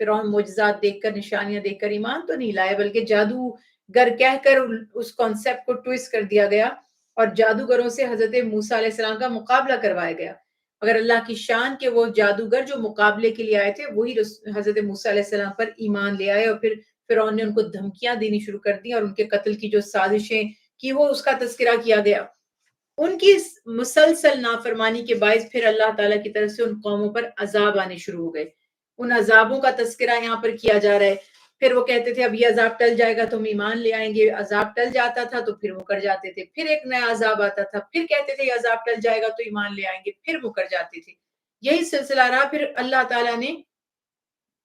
فرعون معجزات دیکھ کر نشانیاں دیکھ کر ایمان تو نہیں لائے بلکہ جادوگر کہہ کر اس کانسیپٹ کو ٹویسٹ کر دیا گیا اور جادوگروں سے حضرت موسیٰ علیہ السلام کا مقابلہ کروایا گیا مگر اللہ کی شان کہ وہ جادوگر جو مقابلے کے لیے آئے تھے وہی حضرت موسیٰ علیہ السلام پر ایمان لے آئے اور پھر فرعون نے ان کو دھمکیاں دینی شروع کر دی اور ان کے قتل کی جو سازشیں کی وہ اس کا تذکرہ کیا گیا ان کی مسلسل نافرمانی کے باعث پھر اللہ تعالیٰ کی طرف سے ان قوموں پر عذاب آنے شروع ہو گئے ان عذابوں کا تذکرہ یہاں پر کیا جا رہا ہے پھر وہ کہتے تھے اب یہ عذاب ٹل جائے گا تو ہم ایمان لے آئیں گے عذاب ٹل جاتا تھا تو پھر مکر جاتے تھے پھر ایک نیا عذاب آتا تھا پھر کہتے تھے یہ عذاب ٹل جائے گا تو ایمان لے آئیں گے پھر مکر جاتے تھے یہی سلسلہ رہا پھر اللہ تعالیٰ نے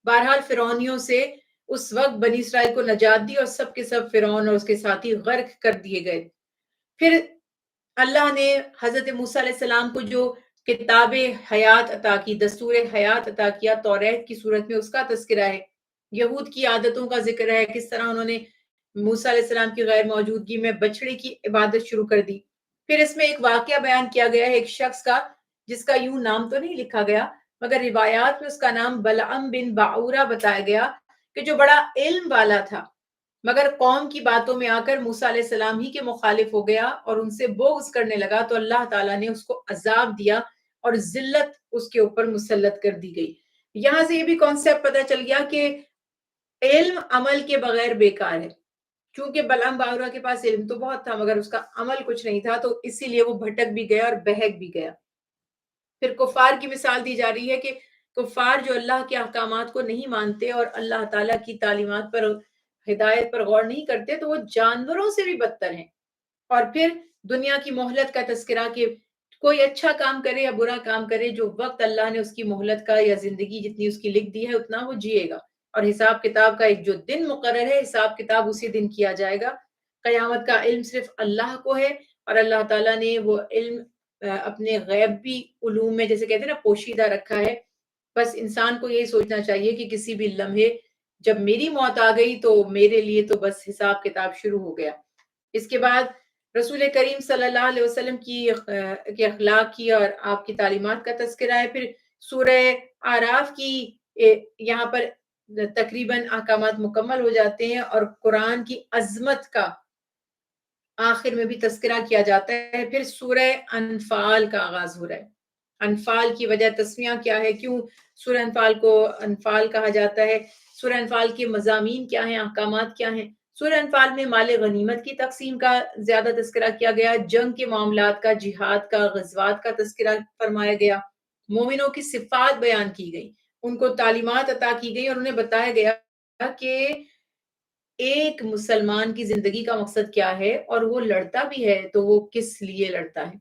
بہرحال فرعونیوں سے اس وقت بنی اسرائیل کو نجات دی اور سب کے سب فرعون اور اس کے ساتھی غرق کر دیے گئے پھر اللہ نے حضرت موسیٰ علیہ السلام کو جو کتاب حیات عطا کی دستور حیات عطا کیا توریت کی صورت میں اس کا تذکرہ ہے یہود کی عادتوں کا ذکر ہے کس طرح انہوں نے موسیٰ علیہ السلام کی غیر موجودگی میں بچڑے کی عبادت شروع کر دی پھر اس میں ایک واقعہ بیان کیا گیا ہے ایک شخص کا جس کا یوں نام تو نہیں لکھا گیا مگر روایات میں اس کا نام بلعم بن باعورہ بتایا گیا کہ جو بڑا علم والا تھا مگر قوم کی باتوں میں آ کر موسیٰ علیہ السلام ہی کے مخالف ہو گیا اور ان سے بغض کرنے لگا تو اللہ تعالیٰ نے اس کو عذاب دیا اور ذلت اس کے اوپر مسلط کر دی گئی یہاں سے یہ بھی کانسیپٹ پتہ چل گیا کہ علم عمل کے بغیر بیکار ہے چونکہ بلعم باعورہ کے پاس علم تو بہت تھا مگر اس کا عمل کچھ نہیں تھا تو اسی لیے وہ بھٹک بھی گیا اور بہک بھی گیا پھر کفار کی مثال دی جا رہی ہے کہ کفار جو اللہ کے احکامات کو نہیں مانتے اور اللہ تعالیٰ کی تعلیمات پر ہدایت پر غور نہیں کرتے تو وہ جانوروں سے بھی بدتر ہیں اور پھر دنیا کی مہلت کا تذکرہ کہ کوئی اچھا کام کرے یا برا کام کرے جو وقت اللہ نے اس کی مہلت کا یا زندگی جتنی اس کی لکھ دی ہے اتنا وہ جیے گا اور حساب کتاب کا ایک جو دن مقرر ہے حساب کتاب اسی دن کیا جائے گا قیامت کا علم صرف اللہ کو ہے اور اللہ تعالیٰ نے وہ علم اپنے غیبی علوم میں جیسے کہتے ہیں نا پوشیدہ رکھا ہے بس انسان کو یہی سوچنا چاہیے کہ کسی بھی لمحے جب میری موت آ گئی تو میرے لیے تو بس حساب کتاب شروع ہو گیا اس کے بعد رسول کریم صلی اللہ علیہ وسلم کی اخلاق کی اور آپ کی تعلیمات کا تذکرہ ہے پھر سورہ اعراف کی یہاں پر تقریباً احکامات مکمل ہو جاتے ہیں اور قرآن کی عظمت کا آخر میں بھی تذکرہ کیا جاتا ہے پھر سورہ انفال کا آغاز ہو رہا ہے انفال کی وجہ تسمیہ کیا ہے کیوں سورہ انفال کو انفال کہا جاتا ہے سورہ انفال کے مضامین کیا ہیں احکامات کیا ہیں سورہ انفال میں مال غنیمت کی تقسیم کا زیادہ تذکرہ کیا گیا جنگ کے معاملات کا جہاد کا غزوات کا تذکرہ فرمایا گیا مومنوں کی صفات بیان کی گئی ان کو تعلیمات عطا کی گئی اور انہیں بتایا گیا کہ ایک مسلمان کی زندگی کا مقصد کیا ہے اور وہ لڑتا بھی ہے تو وہ کس لیے لڑتا ہے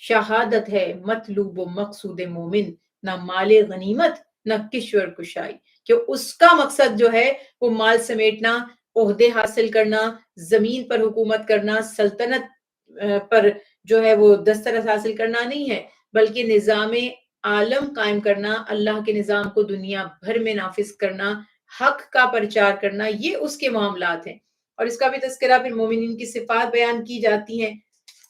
شہادت ہے مطلوب و مقصود مومن نہ مال غنیمت نہ کشور کشائی کہ اس کا مقصد جو ہے وہ مال سمیٹنا عہدے حاصل کرنا زمین پر حکومت کرنا سلطنت پر جو ہے وہ دسترس حاصل کرنا نہیں ہے بلکہ نظام عالم قائم کرنا اللہ کے نظام کو دنیا بھر میں نافذ کرنا حق کا پرچار کرنا یہ اس کے معاملات ہیں اور اس کا بھی تذکرہ پھر مومنین کی صفات بیان کی جاتی ہیں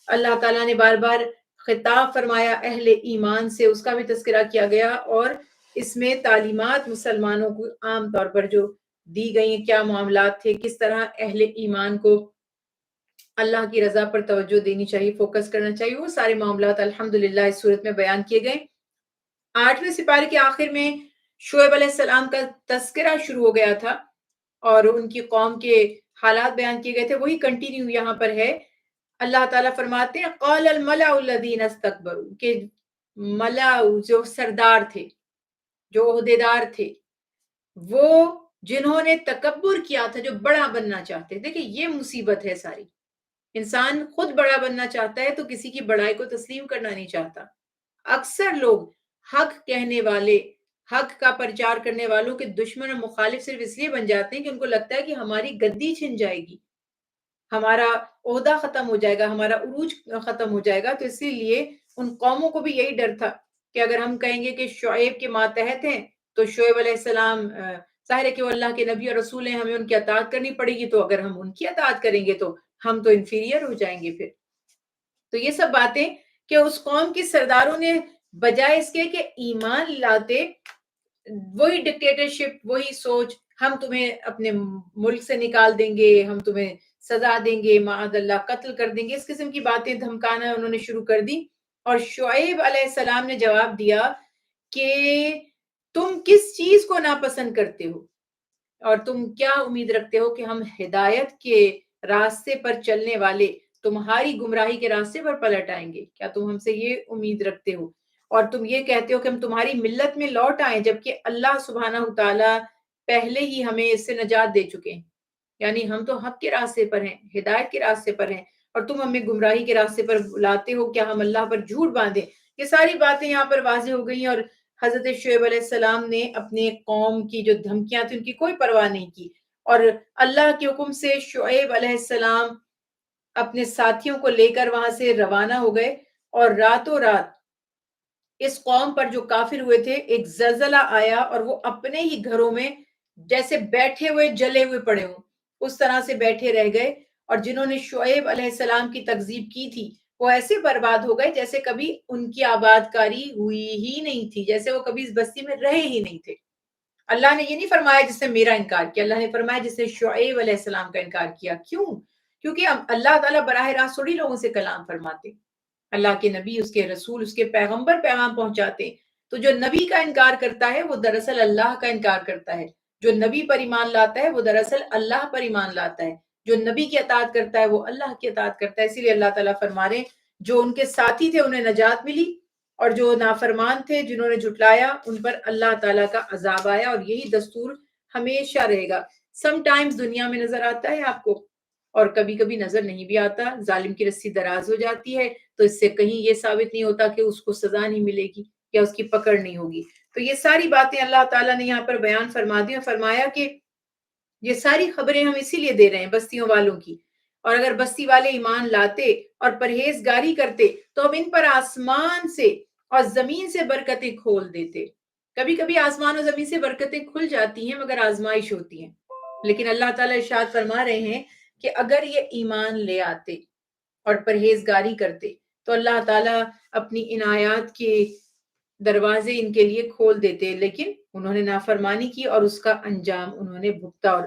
اللہ تعالیٰ نے بار بار خطاب فرمایا اہل ایمان سے اس کا بھی تذکرہ کیا گیا اور اس میں تعلیمات مسلمانوں کو عام طور پر جو دی گئی ہیں کیا معاملات تھے کس طرح اہل ایمان کو اللہ کی رضا پر توجہ دینی چاہیے فوکس کرنا چاہیے وہ سارے معاملات الحمدللہ اس صورت میں بیان کیے گئے 8ویں سپارے کے آخر میں شعیب علیہ السلام کا تذکرہ شروع ہو گیا تھا اور ان کی قوم کے حالات بیان کیے گئے تھے وہی کنٹینیو یہاں پر ہے اللہ تعالیٰ فرماتے ہیں قال الملأ الذین استکبروا کہ ملأ جو سردار تھے جو عہدیدار تھے وہ جنہوں نے تکبر کیا تھا جو بڑا بننا چاہتے دیکھیں یہ مصیبت ہے ساری انسان خود بڑا بننا چاہتا ہے تو کسی کی بڑائی کو تسلیم کرنا نہیں چاہتا اکثر لوگ حق کہنے والے حق کا پرچار کرنے والوں کے دشمن اور مخالف صرف اس لیے بن جاتے ہیں کہ ان کو لگتا ہے کہ ہماری گدی چھن جائے گی ہمارا عہدہ ختم ہو جائے گا ہمارا عروج ختم ہو جائے گا تو اسی لیے ان قوموں کو بھی یہی ڈر تھا کہ اگر ہم کہیں گے کہ شعیب کے ماتحت ہیں تو شعیب علیہ السلام ظاہر ہے کہ وہ اللہ کے نبی اور رسول ہیں ہمیں ان کی اطاعت کرنی پڑے گی تو اگر ہم ان کی اطاعت کریں گے تو ہم تو انفیریئر ہو جائیں گے پھر تو یہ سب باتیں کہ اس قوم کے سرداروں نے بجائے اس کے کہ ایمان لاتے وہی ڈکٹیٹرشپ، وہی سوچ، ہم تمہیں اپنے ملک سے نکال دیں گے، ہم تمہیں سزا دیں گے، معاذ اللہ قتل کر دیں گے، اس قسم کی باتیں دھمکانا انہوں نے شروع کر دی۔ اور شعیب علیہ السلام نے جواب دیا کہ تم کس چیز کو ناپسند کرتے ہو اور تم کیا امید رکھتے ہو کہ ہم ہدایت کے راستے پر چلنے والے تمہاری گمراہی کے راستے پر پلٹ آئیں گے؟ کیا تم ہم سے یہ امید رکھتے ہو؟ اور تم یہ کہتے ہو کہ ہم تمہاری ملت میں لوٹ آئیں، جبکہ اللہ سبحانہ تعالیٰ پہلے ہی ہمیں اس سے نجات دے چکے ہیں، یعنی ہم تو حق کے راستے پر ہیں، ہدایت کے راستے پر ہیں، اور تم ہمیں گمراہی کے راستے پر بلاتے ہو، کیا ہم اللہ پر جھوٹ باندھیں؟ یہ ساری باتیں یہاں پر واضح ہو گئی ہیں، اور حضرت شعیب علیہ السلام نے اپنے قوم کی جو دھمکیاں تھیں ان کی کوئی پرواہ نہیں کی، اور اللہ کے حکم سے شعیب علیہ السلام اپنے ساتھیوں کو لے کر وہاں سے روانہ ہو گئے، اور راتوں رات اس قوم پر جو کافر ہوئے تھے ایک زلزلہ آیا، اور وہ اپنے ہی گھروں میں جیسے بیٹھے ہوئے جلے ہوئے پڑے ہوں اس طرح سے بیٹھے رہ گئے، اور جنہوں نے شعیب علیہ السلام کی تکذیب کی تھی وہ ایسے برباد ہو گئے جیسے کبھی ان کی آباد کاری ہوئی ہی نہیں تھی، جیسے وہ کبھی اس بستی میں رہے ہی نہیں تھے۔ اللہ نے یہ نہیں فرمایا جس نے میرا انکار کیا، اللہ نے فرمایا جس نے شعیب علیہ السلام کا انکار کیا۔ کیوں؟ کیونکہ اللہ تعالیٰ براہ راست تھوڑی لوگوں سے کلام فرماتے، اللہ کے نبی، اس کے رسول، اس کے پیغمبر پیغام پہنچاتے، تو جو نبی کا انکار کرتا ہے وہ دراصل اللہ کا انکار کرتا ہے، جو نبی پر ایمان لاتا ہے وہ دراصل اللہ پر ایمان لاتا ہے، جو نبی کی اطاعت کرتا ہے وہ اللہ کی اطاعت کرتا ہے۔ اسی لیے اللہ تعالیٰ فرما رہے ہیں جو ان کے ساتھی تھے انہیں نجات ملی، اور جو نافرمان تھے جنہوں نے جھٹلایا ان پر اللہ تعالیٰ کا عذاب آیا، اور یہی دستور ہمیشہ رہے گا۔ سم ٹائمز دنیا میں نظر آتا ہے آپ کو، اور کبھی کبھی نظر نہیں بھی آتا، ظالم کی رسی دراز ہو جاتی ہے تو اس سے کہیں یہ ثابت نہیں ہوتا کہ اس کو سزا نہیں ملے گی یا اس کی پکڑ نہیں ہوگی۔ تو یہ ساری باتیں اللہ تعالیٰ نے یہاں پر بیان فرما دی، اور فرمایا کہ یہ ساری خبریں ہم اسی لیے دے رہے ہیں بستیوں والوں کی، اور اگر بستی والے ایمان لاتے اور پرہیزگاری کرتے تو ہم ان پر آسمان سے اور زمین سے برکتیں کھول دیتے۔ کبھی کبھی آسمان اور زمین سے برکتیں کھل جاتی ہیں مگر آزمائش ہوتی ہیں، لیکن اللہ تعالیٰ ارشاد فرما رہے ہیں کہ اگر یہ ایمان لے آتے اور پرہیزگاری کرتے تو اللہ تعالیٰ اپنی عنایات کے دروازے ان کے لیے کھول دیتے، لیکن انہوں نے نافرمانی کی اور اس کا انجام انہوں نے بھگتا۔ اور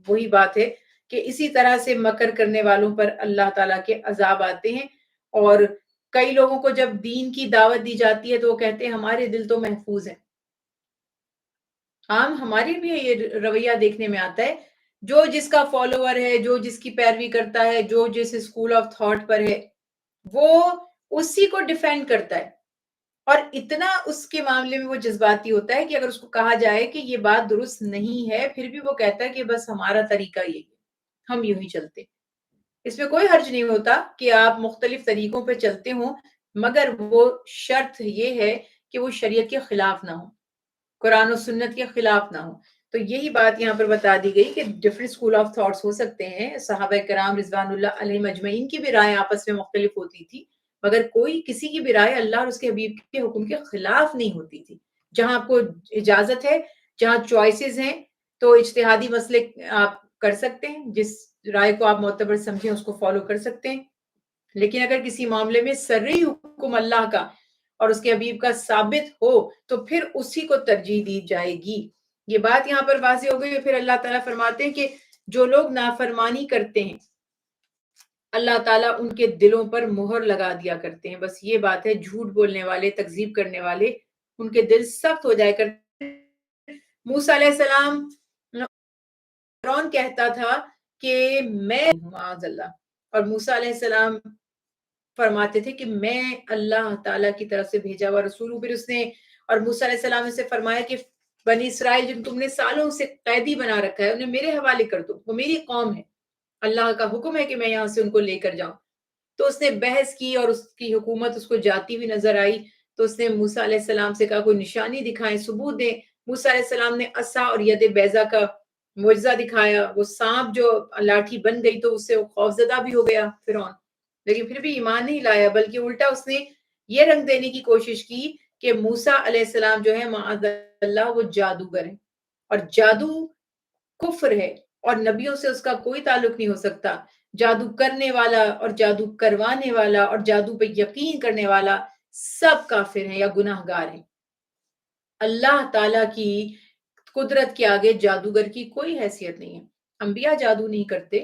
وہی بات ہے کہ اسی طرح سے مکر کرنے والوں پر اللہ تعالیٰ کے عذاب آتے ہیں، اور کئی لوگوں کو جب دین کی دعوت دی جاتی ہے تو وہ کہتے ہیں ہمارے دل تو محفوظ ہیں۔ عام ہمارے بھی یہ رویہ دیکھنے میں آتا ہے، جو جس کا فالوور ہے، جو جس کی پیروی کرتا ہے، جو جس اسکول آف تھاٹ پر ہے وہ اسی کو ڈیفینڈ کرتا ہے، اور اتنا اس کے معاملے میں وہ جذباتی ہوتا ہے کہ اگر اس کو کہا جائے کہ یہ بات درست نہیں ہے پھر بھی وہ کہتا ہے کہ بس ہمارا طریقہ یہی ہے، ہم یوں ہی چلتے۔ اس میں کوئی حرج نہیں ہوتا کہ آپ مختلف طریقوں پہ چلتے ہوں، مگر وہ شرط یہ ہے کہ وہ شریعت کے خلاف نہ ہو، قرآن و سنت کے خلاف نہ ہو۔ تو یہی بات یہاں پر بتا دی گئی کہ ڈفرنٹ اسکول آف تھاٹس ہو سکتے ہیں، صحابہ کرام رضوان اللہ علیہم اجمعین کی بھی رائے آپس میں مختلف ہوتی تھی، مگر کوئی کسی کی بھی رائے اللہ اور اس کے حبیب کے حکم کے خلاف نہیں ہوتی تھی۔ جہاں آپ کو اجازت ہے، جہاں چوائسیز ہیں، تو اجتہادی مسئلے آپ کر سکتے ہیں، جس رائے کو آپ معتبر سمجھیں اس کو فالو کر سکتے ہیں، لیکن اگر کسی معاملے میں سرعی حکم اللہ کا اور اس کے حبیب کا ثابت ہو تو پھر اسی کو ترجیح دی جائے گی۔ یہ بات یہاں پر واضح ہو گئی۔ پھر اللہ تعالیٰ فرماتے ہیں کہ جو لوگ نافرمانی کرتے ہیں اللہ تعالیٰ ان کے دلوں پر مہر لگا دیا کرتے ہیں، بس یہ بات ہے، جھوٹ بولنے والے، تکذیب کرنے والے، ان کے دل سخت ہو جائے کرتے۔ موسیٰ علیہ السلام فرعون کہتا تھا کہ میں معاذ اللہ، اور موسیٰ علیہ السلام فرماتے تھے کہ میں اللہ تعالیٰ کی طرف سے بھیجا ہوا رسول ہوں۔ پھر اس نے اور موسیٰ علیہ السلام نے سے فرمایا کہ بنی اسرائیل جن تم نے سالوں سے قیدی بنا رکھا ہے انہیں میرے حوالے کر دو، وہ میری قوم ہے، اللہ کا حکم ہے کہ میں یہاں سے ان کو لے کر جاؤں۔ تو اس نے بحث کی اور اس کی حکومت اس کو جاتی ہوئی نظر آئی، تو اس نے موسیٰ علیہ السلام سے کہا کوئی نشانی دکھائیں، ثبوت دیں۔ موسیٰ علیہ السلام نے عصا اور ید بیضا کا معجزہ دکھایا، وہ سانپ جو لاٹھی بن گئی تو اس سے وہ خوفزدہ بھی ہو گیا فرعون، لیکن پھر بھی ایمان نہیں لایا، بلکہ الٹا اس نے یہ رنگ دینے کی کوشش کی کہ موسیٰ علیہ السلام جو ہے معاذ اللہ وہ جادوگر ہے، اور جادو کفر ہے، اور نبیوں سے اس کا کوئی تعلق نہیں ہو سکتا۔ جادو کرنے والا اور جادو کروانے والا اور جادو پہ یقین کرنے والا سب کافر ہیں یا گناہ گار ہیں۔ اللہ تعالیٰ کی قدرت کے آگے جادوگر کی کوئی حیثیت نہیں ہے. انبیاء جادو نہیں کرتے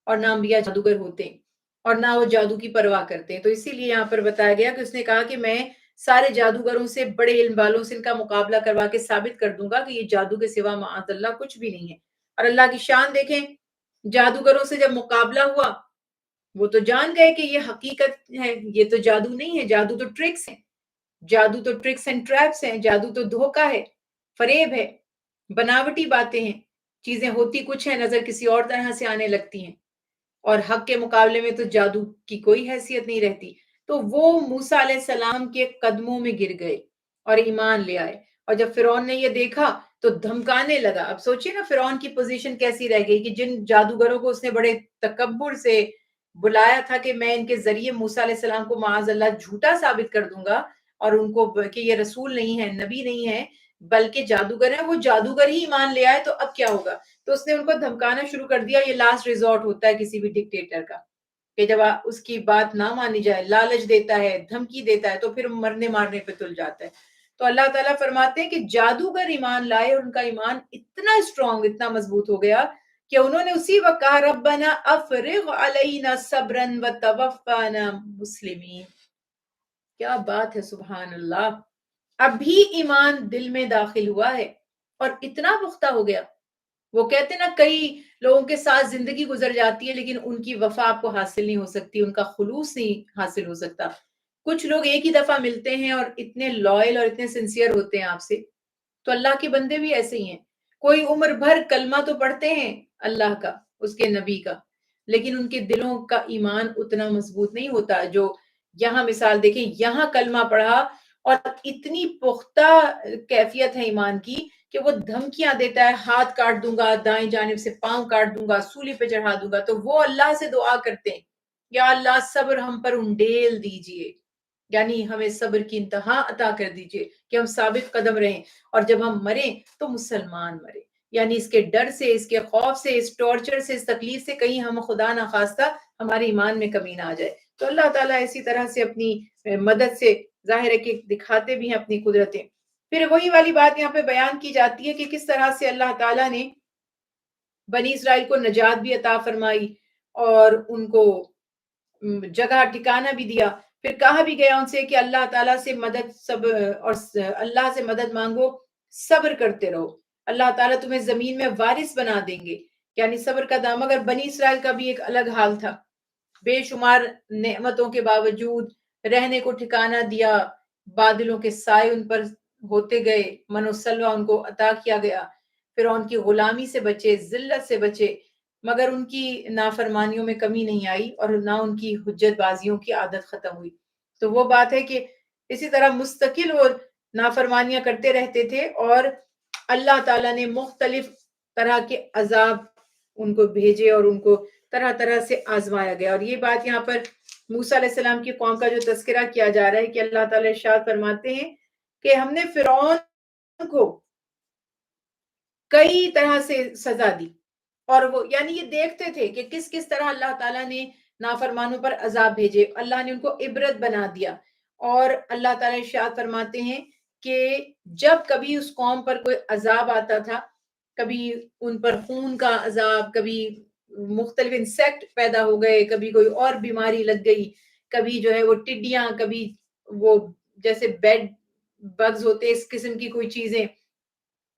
اور نہ انبیاء جادوگر ہوتے ہیں اور نہ وہ جادو کی پرواہ کرتے ہیں. تو اسی لیے یہاں پر بتایا گیا کہ اس نے کہا کہ میں سارے جادوگروں سے بڑے علم والوں سے ان کا مقابلہ کروا کے ثابت کر دوں گا کہ یہ جادو کے سوا معاذ اللہ کچھ بھی نہیں ہے. اور اللہ کی شان دیکھیں، جادوگروں سے جب مقابلہ ہوا وہ تو جان گئے کہ یہ حقیقت ہے، یہ تو جادو نہیں ہے، جادو تو ٹرکس ہیں، جادو تو ٹرکس اینڈ ٹریپس ہیں، جادو تو دھوکا ہے، فریب ہے، بناوٹی باتیں ہیں، چیزیں ہوتی کچھ ہیں نظر کسی اور طرح سے آنے لگتی ہیں، اور حق کے مقابلے میں تو جادو کی کوئی حیثیت نہیں رہتی. تو وہ موسیٰ علیہ السلام کے قدموں میں گر گئے اور ایمان لے آئے. اور جب فرعون نے یہ دیکھا تو دھمکانے لگا. اب سوچئے نا فرعون کی پوزیشن کیسی رہ گئی کہ جن جادوگروں کو اس نے بڑے تکبر سے بلایا تھا کہ میں ان کے ذریعے موسیٰ علیہ السلام کو معاذ اللہ جھوٹا ثابت کر دوں گا اور ان کو کہ یہ رسول نہیں ہے، نبی نہیں ہے بلکہ جادوگر ہے، وہ جادوگر ہی ایمان لے آئے تو اب کیا ہوگا. تو اس نے ان کو دھمکانا شروع کر دیا. یہ لاسٹ ریزورٹ ہوتا ہے کسی بھی ڈکٹیٹر کا کہ جب اس کی بات نہ مانی جائے، لالچ دیتا ہے، دھمکی دیتا ہے تو پھر مرنے مارنے پہ تل جاتا ہے. تو اللہ تعالیٰ فرماتے ہیں کہ جادوگر ایمان لائے اور ان کا ایمان اتنا اسٹرانگ، اتنا مضبوط ہو گیا کہ انہوں نے اسی وقت کہا ربنا افرغ علینا صبرا وتوفانا مسلمین. کیا بات ہے، سبحان اللہ. اب بھی ایمان دل میں داخل ہوا ہے اور اتنا پختہ ہو گیا. وہ کہتے ہیں نا کئی لوگوں کے ساتھ زندگی گزر جاتی ہے لیکن ان کی وفا آپ کو حاصل نہیں ہو سکتی، ان کا خلوص نہیں حاصل ہو سکتا. کچھ لوگ ایک ہی دفعہ ملتے ہیں اور اتنے لائل اور اتنے سنسیئر ہوتے ہیں آپ سے. تو اللہ کے بندے بھی ایسے ہی ہیں. کوئی عمر بھر کلمہ تو پڑھتے ہیں اللہ کا، اس کے نبی کا، لیکن ان کے دلوں کا ایمان اتنا مضبوط نہیں ہوتا. جو یہاں مثال دیکھیں، یہاں کلمہ پڑھا اور اتنی پختہ کیفیت ہے ایمان کی کہ وہ دھمکیاں دیتا ہے، ہاتھ کاٹ دوں گا، دائیں جانب سے پاؤں کاٹ دوں گا، سولی پہ چڑھا دوں گا. تو وہ اللہ سے دعا کرتے ہیں یا اللہ صبر ہم پر انڈیل دیجئے، یعنی ہمیں صبر کی انتہا عطا کر دیجئے کہ ہم ثابت قدم رہیں اور جب ہم مریں تو مسلمان مریں. یعنی اس کے ڈر سے، اس کے خوف سے، اس ٹارچر سے، اس تکلیف سے کہیں ہم خدا نخواستہ ہمارے ایمان میں کمی نہ آ جائے. تو اللہ تعالیٰ اسی طرح سے اپنی مدد سے ظاہر ہے کہ دکھاتے بھی ہیں اپنی قدرتیں. پھر وہی والی بات یہاں پہ بیان کی جاتی ہے کہ کس طرح سے اللہ تعالیٰ نے بنی اسرائیل کو نجات بھی عطا فرمائی اور ان کو جگہ ٹھکانہ بھی دیا. پھر کہا بھی گیا ان سے کہ اللہ تعالیٰ سے مدد اور اللہ سے مدد مانگو، صبر کرتے رہو، اللہ تعالیٰ تمہیں زمین میں وارث بنا دیں گے. یعنی صبر کا دام. مگر بنی اسرائیل کا بھی ایک الگ حال تھا. بے شمار نعمتوں کے باوجود رہنے کو ٹھکانہ دیا، بادلوں کے سائے ان پر ہوتے گئے، من و سلوہ ان کو عطا کیا گیا، فرعون کی غلامی سے بچے، ذلت سے بچے، مگر ان کی نافرمانیوں میں کمی نہیں آئی اور نہ ان کی حجت بازیوں کی عادت ختم ہوئی. تو وہ بات ہے کہ اسی طرح مستقل وہ نافرمانیاں کرتے رہتے تھے اور اللہ تعالیٰ نے مختلف طرح کے عذاب ان کو بھیجے اور ان کو طرح طرح سے آزمایا گیا. اور یہ بات یہاں پر موسیٰ علیہ السلام کی قوم کا جو تذکرہ کیا جا رہا ہے کہ اللہ تعالیٰ ارشاد فرماتے ہیں کہ ہم نے فرعون کو کئی طرح سے سزا دی اور وہ یعنی یہ دیکھتے تھے کہ کس کس طرح اللہ تعالیٰ نے نافرمانوں پر عذاب بھیجے. اللہ نے ان کو عبرت بنا دیا. اور اللہ تعالیٰ ارشاد فرماتے ہیں کہ جب کبھی اس قوم پر کوئی عذاب آتا تھا، کبھی ان پر خون کا عذاب، کبھی مختلف انسیکٹ پیدا ہو گئے، کبھی کوئی اور بیماری لگ گئی، کبھی جو ہے وہ ٹڈیاں، کبھی وہ جیسے بیڈ بگز ہوتے اس قسم کی کوئی چیزیں،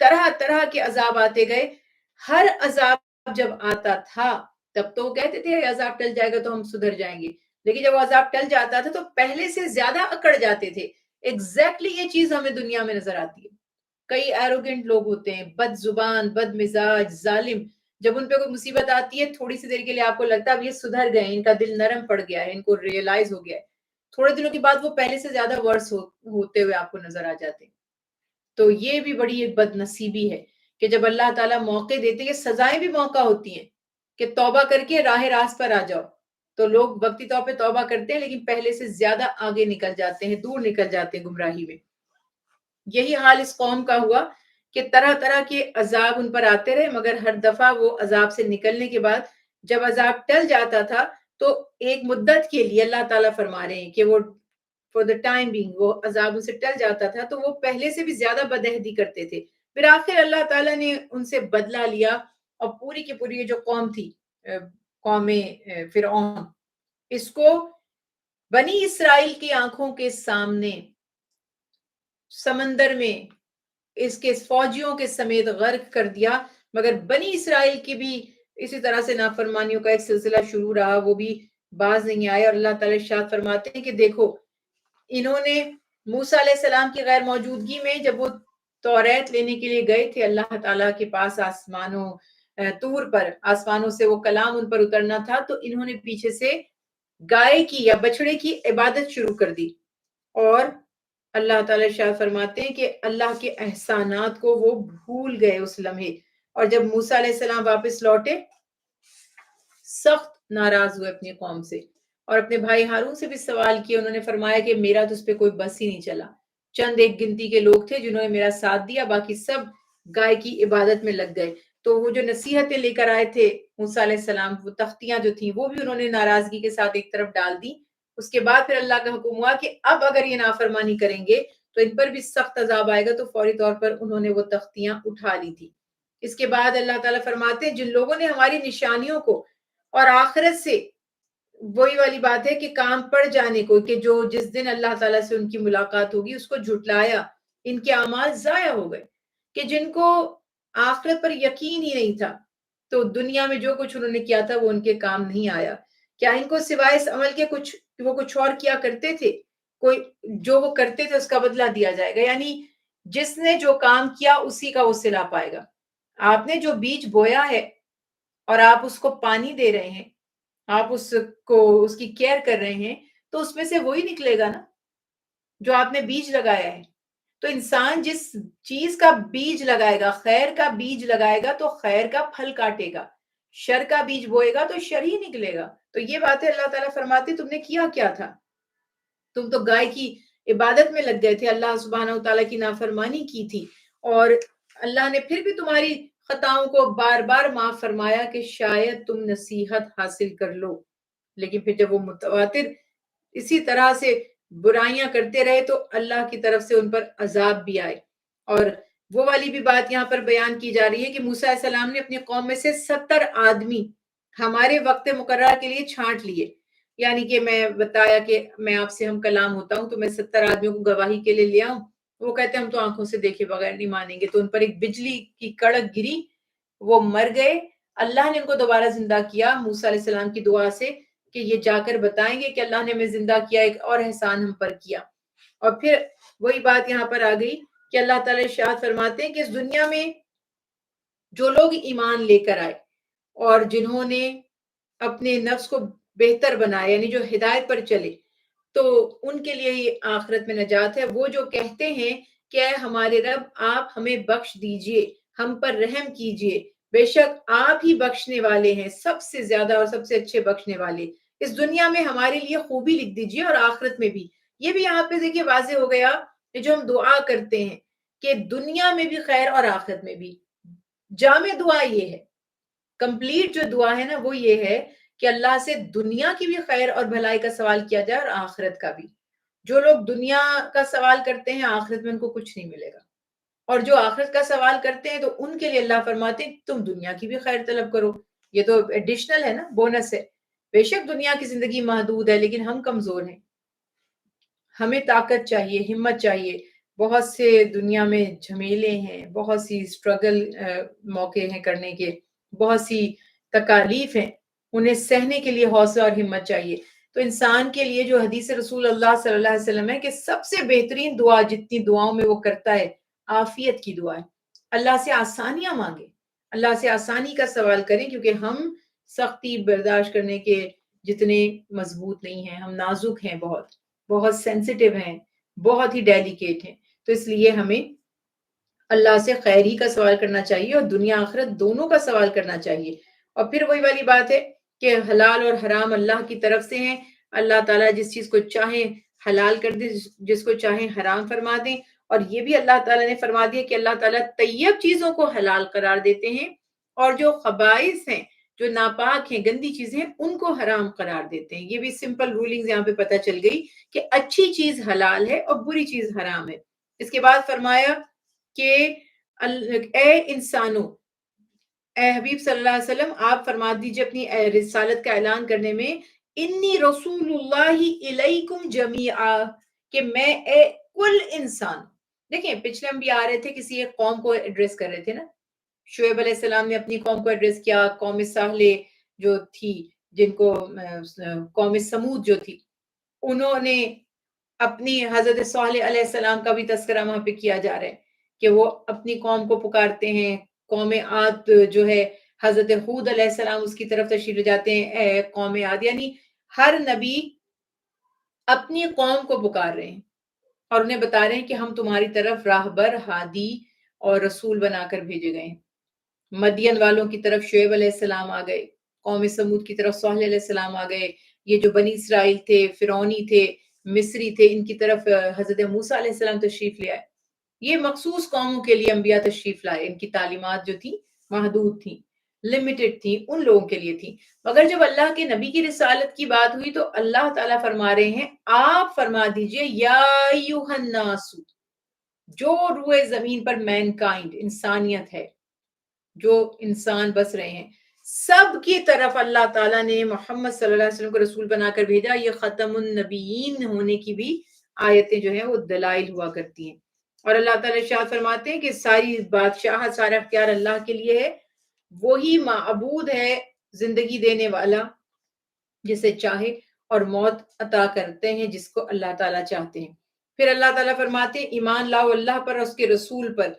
طرح طرح کے عذاب آتے گئے. ہر عذاب جب آتا تھا تب تو کہتے تھے عذاب ٹل جائے گا تو ہم سدھر جائیں گے، لیکن جب عذاب ٹل جاتا تھا تو پہلے سے زیادہ اکڑ جاتے تھے. ایگزیکٹلی یہ چیز ہمیں دنیا میں نظر آتی ہے. کئی ایروگنٹ لوگ ہوتے ہیں، بد زبان، بد مزاج، ظالم. جب ان پہ کوئی مصیبت آتی ہے تھوڑی سی دیر کے لیے آپ کو لگتا ہے اب یہ سدھر گئے، ان کا دل نرم پڑ گیا ہے، ان کو ریئلائز ہو گیا ہے. تھوڑے دنوں کے بعد وہ پہلے سے زیادہ ورس ہوتے ہوئے آپ کو نظر آ جاتے ہیں. تو یہ بھی بڑی ایک بد نصیبی ہے کہ جب اللہ تعالیٰ موقع دیتے ہیں، سزائیں بھی موقع ہوتی ہیں کہ توبہ کر کے راہ راست پر آ جاؤ. تو لوگ وقتی طور پہ توبہ کرتے ہیں لیکن پہلے سے زیادہ آگے نکل جاتے ہیں، دور نکل جاتے ہیں گمراہی میں. یہی حال اس قوم کا ہوا کہ طرح طرح کے عذاب ان پر آتے رہے، مگر ہر دفعہ وہ عذاب سے نکلنے کے بعد جب عذاب ٹل جاتا تھا تو ایک مدت کے لیے اللہ تعالیٰ فرما رہے ہیں کہ وہ فور دا ٹائم بینگ وہ عذاب ان سے ٹل جاتا تھا، تو وہ پہلے سے بھی زیادہ بدعہدی کرتے تھے. پھر آخر اللہ تعالیٰ نے ان سے بدلہ لیا اور پوری کی پوری جو قوم تھی، قوم فرعون، اس کو بنی اسرائیل کی آنکھوں کے سامنے سمندر میں اس کے فوجیوں کے سمیت غرق کر دیا. مگر بنی اسرائیل کی بھی اسی طرح سے نافرمانیوں کا ایک سلسلہ شروع رہا، وہ بھی باز نہیں آئے. اور اللہ تعالیٰ ارشاد فرماتے ہیں کہ دیکھو انہوں نے موسیٰ علیہ السلام کی غیر موجودگی میں جب وہ توریت لینے کے لیے گئے تھے اللہ تعالیٰ کے پاس آسمانوں طور پر، آسمانوں سے وہ کلام ان پر اترنا تھا، تو انہوں نے پیچھے سے گائے کی یا بچڑے کی عبادت شروع کر دی. اور اللہ تعالیٰ ارشاد فرماتے ہیں کہ اللہ کے احسانات کو وہ بھول گئے اس لمحے. اور جب موسیٰ علیہ السلام واپس لوٹے سخت ناراض ہوئے اپنی قوم سے، اور اپنے بھائی ہارون سے بھی سوال کیا. انہوں نے فرمایا کہ میرا تو اس پہ کوئی بس ہی نہیں چلا، چند ایک گنتی کے لوگ تھے جنہوں نے میرا ساتھ دیا، باقی سب گائے کی عبادت میں لگ گئے. تو وہ جو نصیحتیں لے کر آئے تھے موسیٰ علیہ السلام، وہ تختیاں جو تھیں وہ بھی انہوں نے ناراضگی کے ساتھ ایک طرف ڈال دی. اس کے بعد پھر اللہ کا حکم ہوا کہ اب اگر یہ نافرمانی کریں گے تو ان پر بھی سخت عذاب آئے گا. تو فوری طور پر انہوں نے وہ تختیاں اٹھا لی تھی. اس کے بعد اللہ تعالیٰ فرماتے ہیں جن لوگوں نے ہماری نشانیوں کو اور آخرت سے، وہی والی بات ہے کہ کام پڑ جانے کو، کہ جو جس دن اللہ تعالیٰ سے ان کی ملاقات ہوگی اس کو جھٹلایا، ان کے اعمال ضائع ہو گئے. کہ جن کو آخرت پر یقین ہی نہیں تھا تو دنیا میں جو کچھ انہوں نے کیا تھا وہ ان کے کام نہیں آیا. کیا ان کو سوائے اس عمل کے وہ کچھ اور کیا کرتے تھے؟ کوئی جو وہ کرتے تھے اس کا بدلہ دیا جائے گا. یعنی جس نے جو کام کیا اسی کا وہ صلہ پائے گا. آپ نے جو بیج بویا ہے اور آپ اس کو پانی دے رہے ہیں، آپ اس کی کیئر کر رہے ہیں، تو اس میں سے وہی نکلے گا نا جو آپ نے بیج لگایا ہے. تو انسان جس چیز کا بیج لگائے گا، خیر کا بیج لگائے گا تو خیر کا پھل کاٹے گا، شر کا بیج بوئے گا تو شر ہی نکلے گا. تو یہ باتیں اللہ تعالیٰ فرماتے تم نے کیا تھا؟ تم تو گائے کی عبادت میں لگ گئے تھے، اللہ سبحانہ وتعالیٰ کی نافرمانی کی تھی، اور اللہ نے پھر بھی تمہاری خطاؤں کو بار بار معاف فرمایا کہ شاید تم نصیحت حاصل کر لو. لیکن پھر جب وہ متواتر اسی طرح سے برائیاں کرتے رہے تو اللہ کی طرف سے ان پر عذاب بھی آئے. اور وہ والی بھی بات یہاں پر بیان کی جا رہی ہے کہ موسیٰ علیہ السلام نے اپنی قوم میں سے 70 آدمی ہمارے وقت مقررہ کے لیے چھانٹ لیے. یعنی کہ میں بتایا کہ میں آپ سے ہم کلام ہوتا ہوں تو میں 70 آدمیوں کو گواہی کے لیے لے آؤں. وہ کہتے ہیں ہم تو آنکھوں سے دیکھے بغیر نہیں مانیں گے. تو ان پر ایک بجلی کی کڑک گری، وہ مر گئے. اللہ نے ان کو دوبارہ زندہ کیا موسیٰ علیہ السلام کی دعا سے کہ یہ جا کر بتائیں گے کہ اللہ نے ہمیں زندہ کیا، ایک اور احسان ہم پر کیا. اور پھر وہی بات یہاں پر آ گئی کہ اللہ تعالیٰ ارشاد فرماتے ہیں کہ اس دنیا میں جو لوگ ایمان لے کر آئے اور جنہوں نے اپنے نفس کو بہتر بنایا، یعنی جو ہدایت پر چلے، تو ان کے لیے یہ آخرت میں نجات ہے. وہ جو کہتے ہیں کہ اے ہمارے رب آپ ہمیں بخش دیجئے، ہم پر رحم کیجئے، بے شک آپ ہی بخشنے والے ہیں، سب سے زیادہ اور سب سے اچھے بخشنے والے. اس دنیا میں ہمارے لیے خوبی لکھ دیجئے اور آخرت میں بھی. یہ بھی یہاں پہ دیکھیے واضح ہو گیا کہ جو ہم دعا کرتے ہیں کہ دنیا میں بھی خیر اور آخرت میں بھی. جامع دعا یہ ہے، کمپلیٹ جو دعا ہے نا وہ یہ ہے کہ اللہ سے دنیا کی بھی خیر اور بھلائی کا سوال کیا جائے اور آخرت کا بھی. جو لوگ دنیا کا سوال کرتے ہیں آخرت میں ان کو کچھ نہیں ملے گا، اور جو آخرت کا سوال کرتے ہیں تو ان کے لیے اللہ فرماتے ہیں تم دنیا کی بھی خیر طلب کرو. یہ تو ایڈیشنل ہے نا، بونس ہے. بے شک دنیا کی زندگی محدود ہے لیکن ہم کمزور ہیں، ہمیں طاقت چاہیے، ہمت چاہیے. بہت سے دنیا میں جھمیلے ہیں، بہت سی اسٹرگل موقع ہیں کرنے کے، بہت سی تکالیف ہیں، انہیں سہنے کے لیے حوصلہ اور ہمت چاہیے. تو انسان کے لیے جو حدیث رسول اللہ صلی اللہ علیہ وسلم ہے کہ سب سے بہترین دعا جتنی دعاؤں میں وہ کرتا ہے عافیت کی دعا ہے. اللہ سے آسانیاں مانگیں، اللہ سے آسانی کا سوال کریں، کیونکہ ہم سختی برداشت کرنے کے جتنے مضبوط نہیں ہیں، ہم نازک ہیں، بہت سینسیٹیو ہیں، بہت ہی ڈیلیکیٹ ہیں. تو اس لیے ہمیں اللہ سے خیر ہی کا سوال کرنا چاہیے اور دنیا آخرت دونوں کا سوال کرنا چاہیے. اور پھر وہی والی بات ہے کہ حلال اور حرام اللہ کی طرف سے ہیں. اللہ تعالیٰ جس چیز کو چاہیں حلال کر دیں، جس کو چاہیں حرام فرما دیں. اور یہ بھی اللہ تعالیٰ نے فرما دیا کہ اللہ تعالیٰ طیب چیزوں کو حلال قرار دیتے ہیں، اور جو خبائث ہیں، جو ناپاک ہیں، گندی چیزیں ہیں، ان کو حرام قرار دیتے ہیں. یہ بھی سمپل رولنگز یہاں پہ پتہ چل گئی کہ اچھی چیز حلال ہے اور بری چیز حرام ہے. اس کے بعد فرمایا کہ اے انسانوں، اے حبیب صلی اللہ علیہ وسلم آپ فرما دیجئے اپنی رسالت کا اعلان کرنے میں، انی رسول اللہ الیکم جمیعا، کہ میں کل انسان. دیکھیں پچھلے ہم بھی آ رہے تھے، کسی ایک قوم کو ایڈریس کر رہے تھے نا. شعیب علیہ السلام نے اپنی قوم کو ایڈریس کیا، قوم صالح جو تھی، جن کو قوم سمود جو تھی، انہوں نے اپنی حضرت صالح علیہ السلام کا بھی تذکرہ وہاں پہ کیا جا رہا ہے کہ وہ اپنی قوم کو پکارتے ہیں. قوم عاد جو ہے حضرت ہود علیہ السلام اس کی طرف تشریف لے جاتے ہیں، اے قوم عاد. یعنی ہر نبی اپنی قوم کو پکار رہے ہیں اور انہیں بتا رہے ہیں کہ ہم تمہاری طرف راہبر، ہادی اور رسول بنا کر بھیجے گئے ہیں. مدین والوں کی طرف شعیب علیہ السلام آ گئے، قوم سمود کی طرف صالح علیہ السلام آ گئے. یہ جو بنی اسرائیل تھے، فرعونی تھے، مصری تھے، ان کی طرف حضرت موسیٰ علیہ السلام تشریف لے آئے. یہ مخصوص قوموں کے لیے انبیاء تشریف لائے. ان کی تعلیمات جو تھیں محدود تھیں، لمیٹڈ تھیں، ان لوگوں کے لیے تھیں. مگر جب اللہ کے نبی کی رسالت کی بات ہوئی تو اللہ تعالیٰ فرما رہے ہیں آپ فرما دیجئے یا ایھا الناس، جو روئے زمین پر مین کائنڈ انسانیت ہے، جو انسان بس رہے ہیں، سب کی طرف اللہ تعالیٰ نے محمد صلی اللہ علیہ وسلم کو رسول بنا کر بھیجا. یہ ختم النبیین ہونے کی بھی آیتیں جو ہیں وہ دلائل ہوا کرتی ہیں. اور اللہ تعالیٰ ارشاد فرماتے ہیں کہ ساری بادشاہ، سارا اختیار اللہ کے لیے ہے. وہی معبود ہے، زندگی دینے والا، جسے چاہے، اور موت عطا کرتے ہیں جس کو اللہ تعالیٰ چاہتے ہیں. پھر اللہ تعالیٰ فرماتے ہیں ایمان لاؤ اللہ پر اور اس کے رسول پر.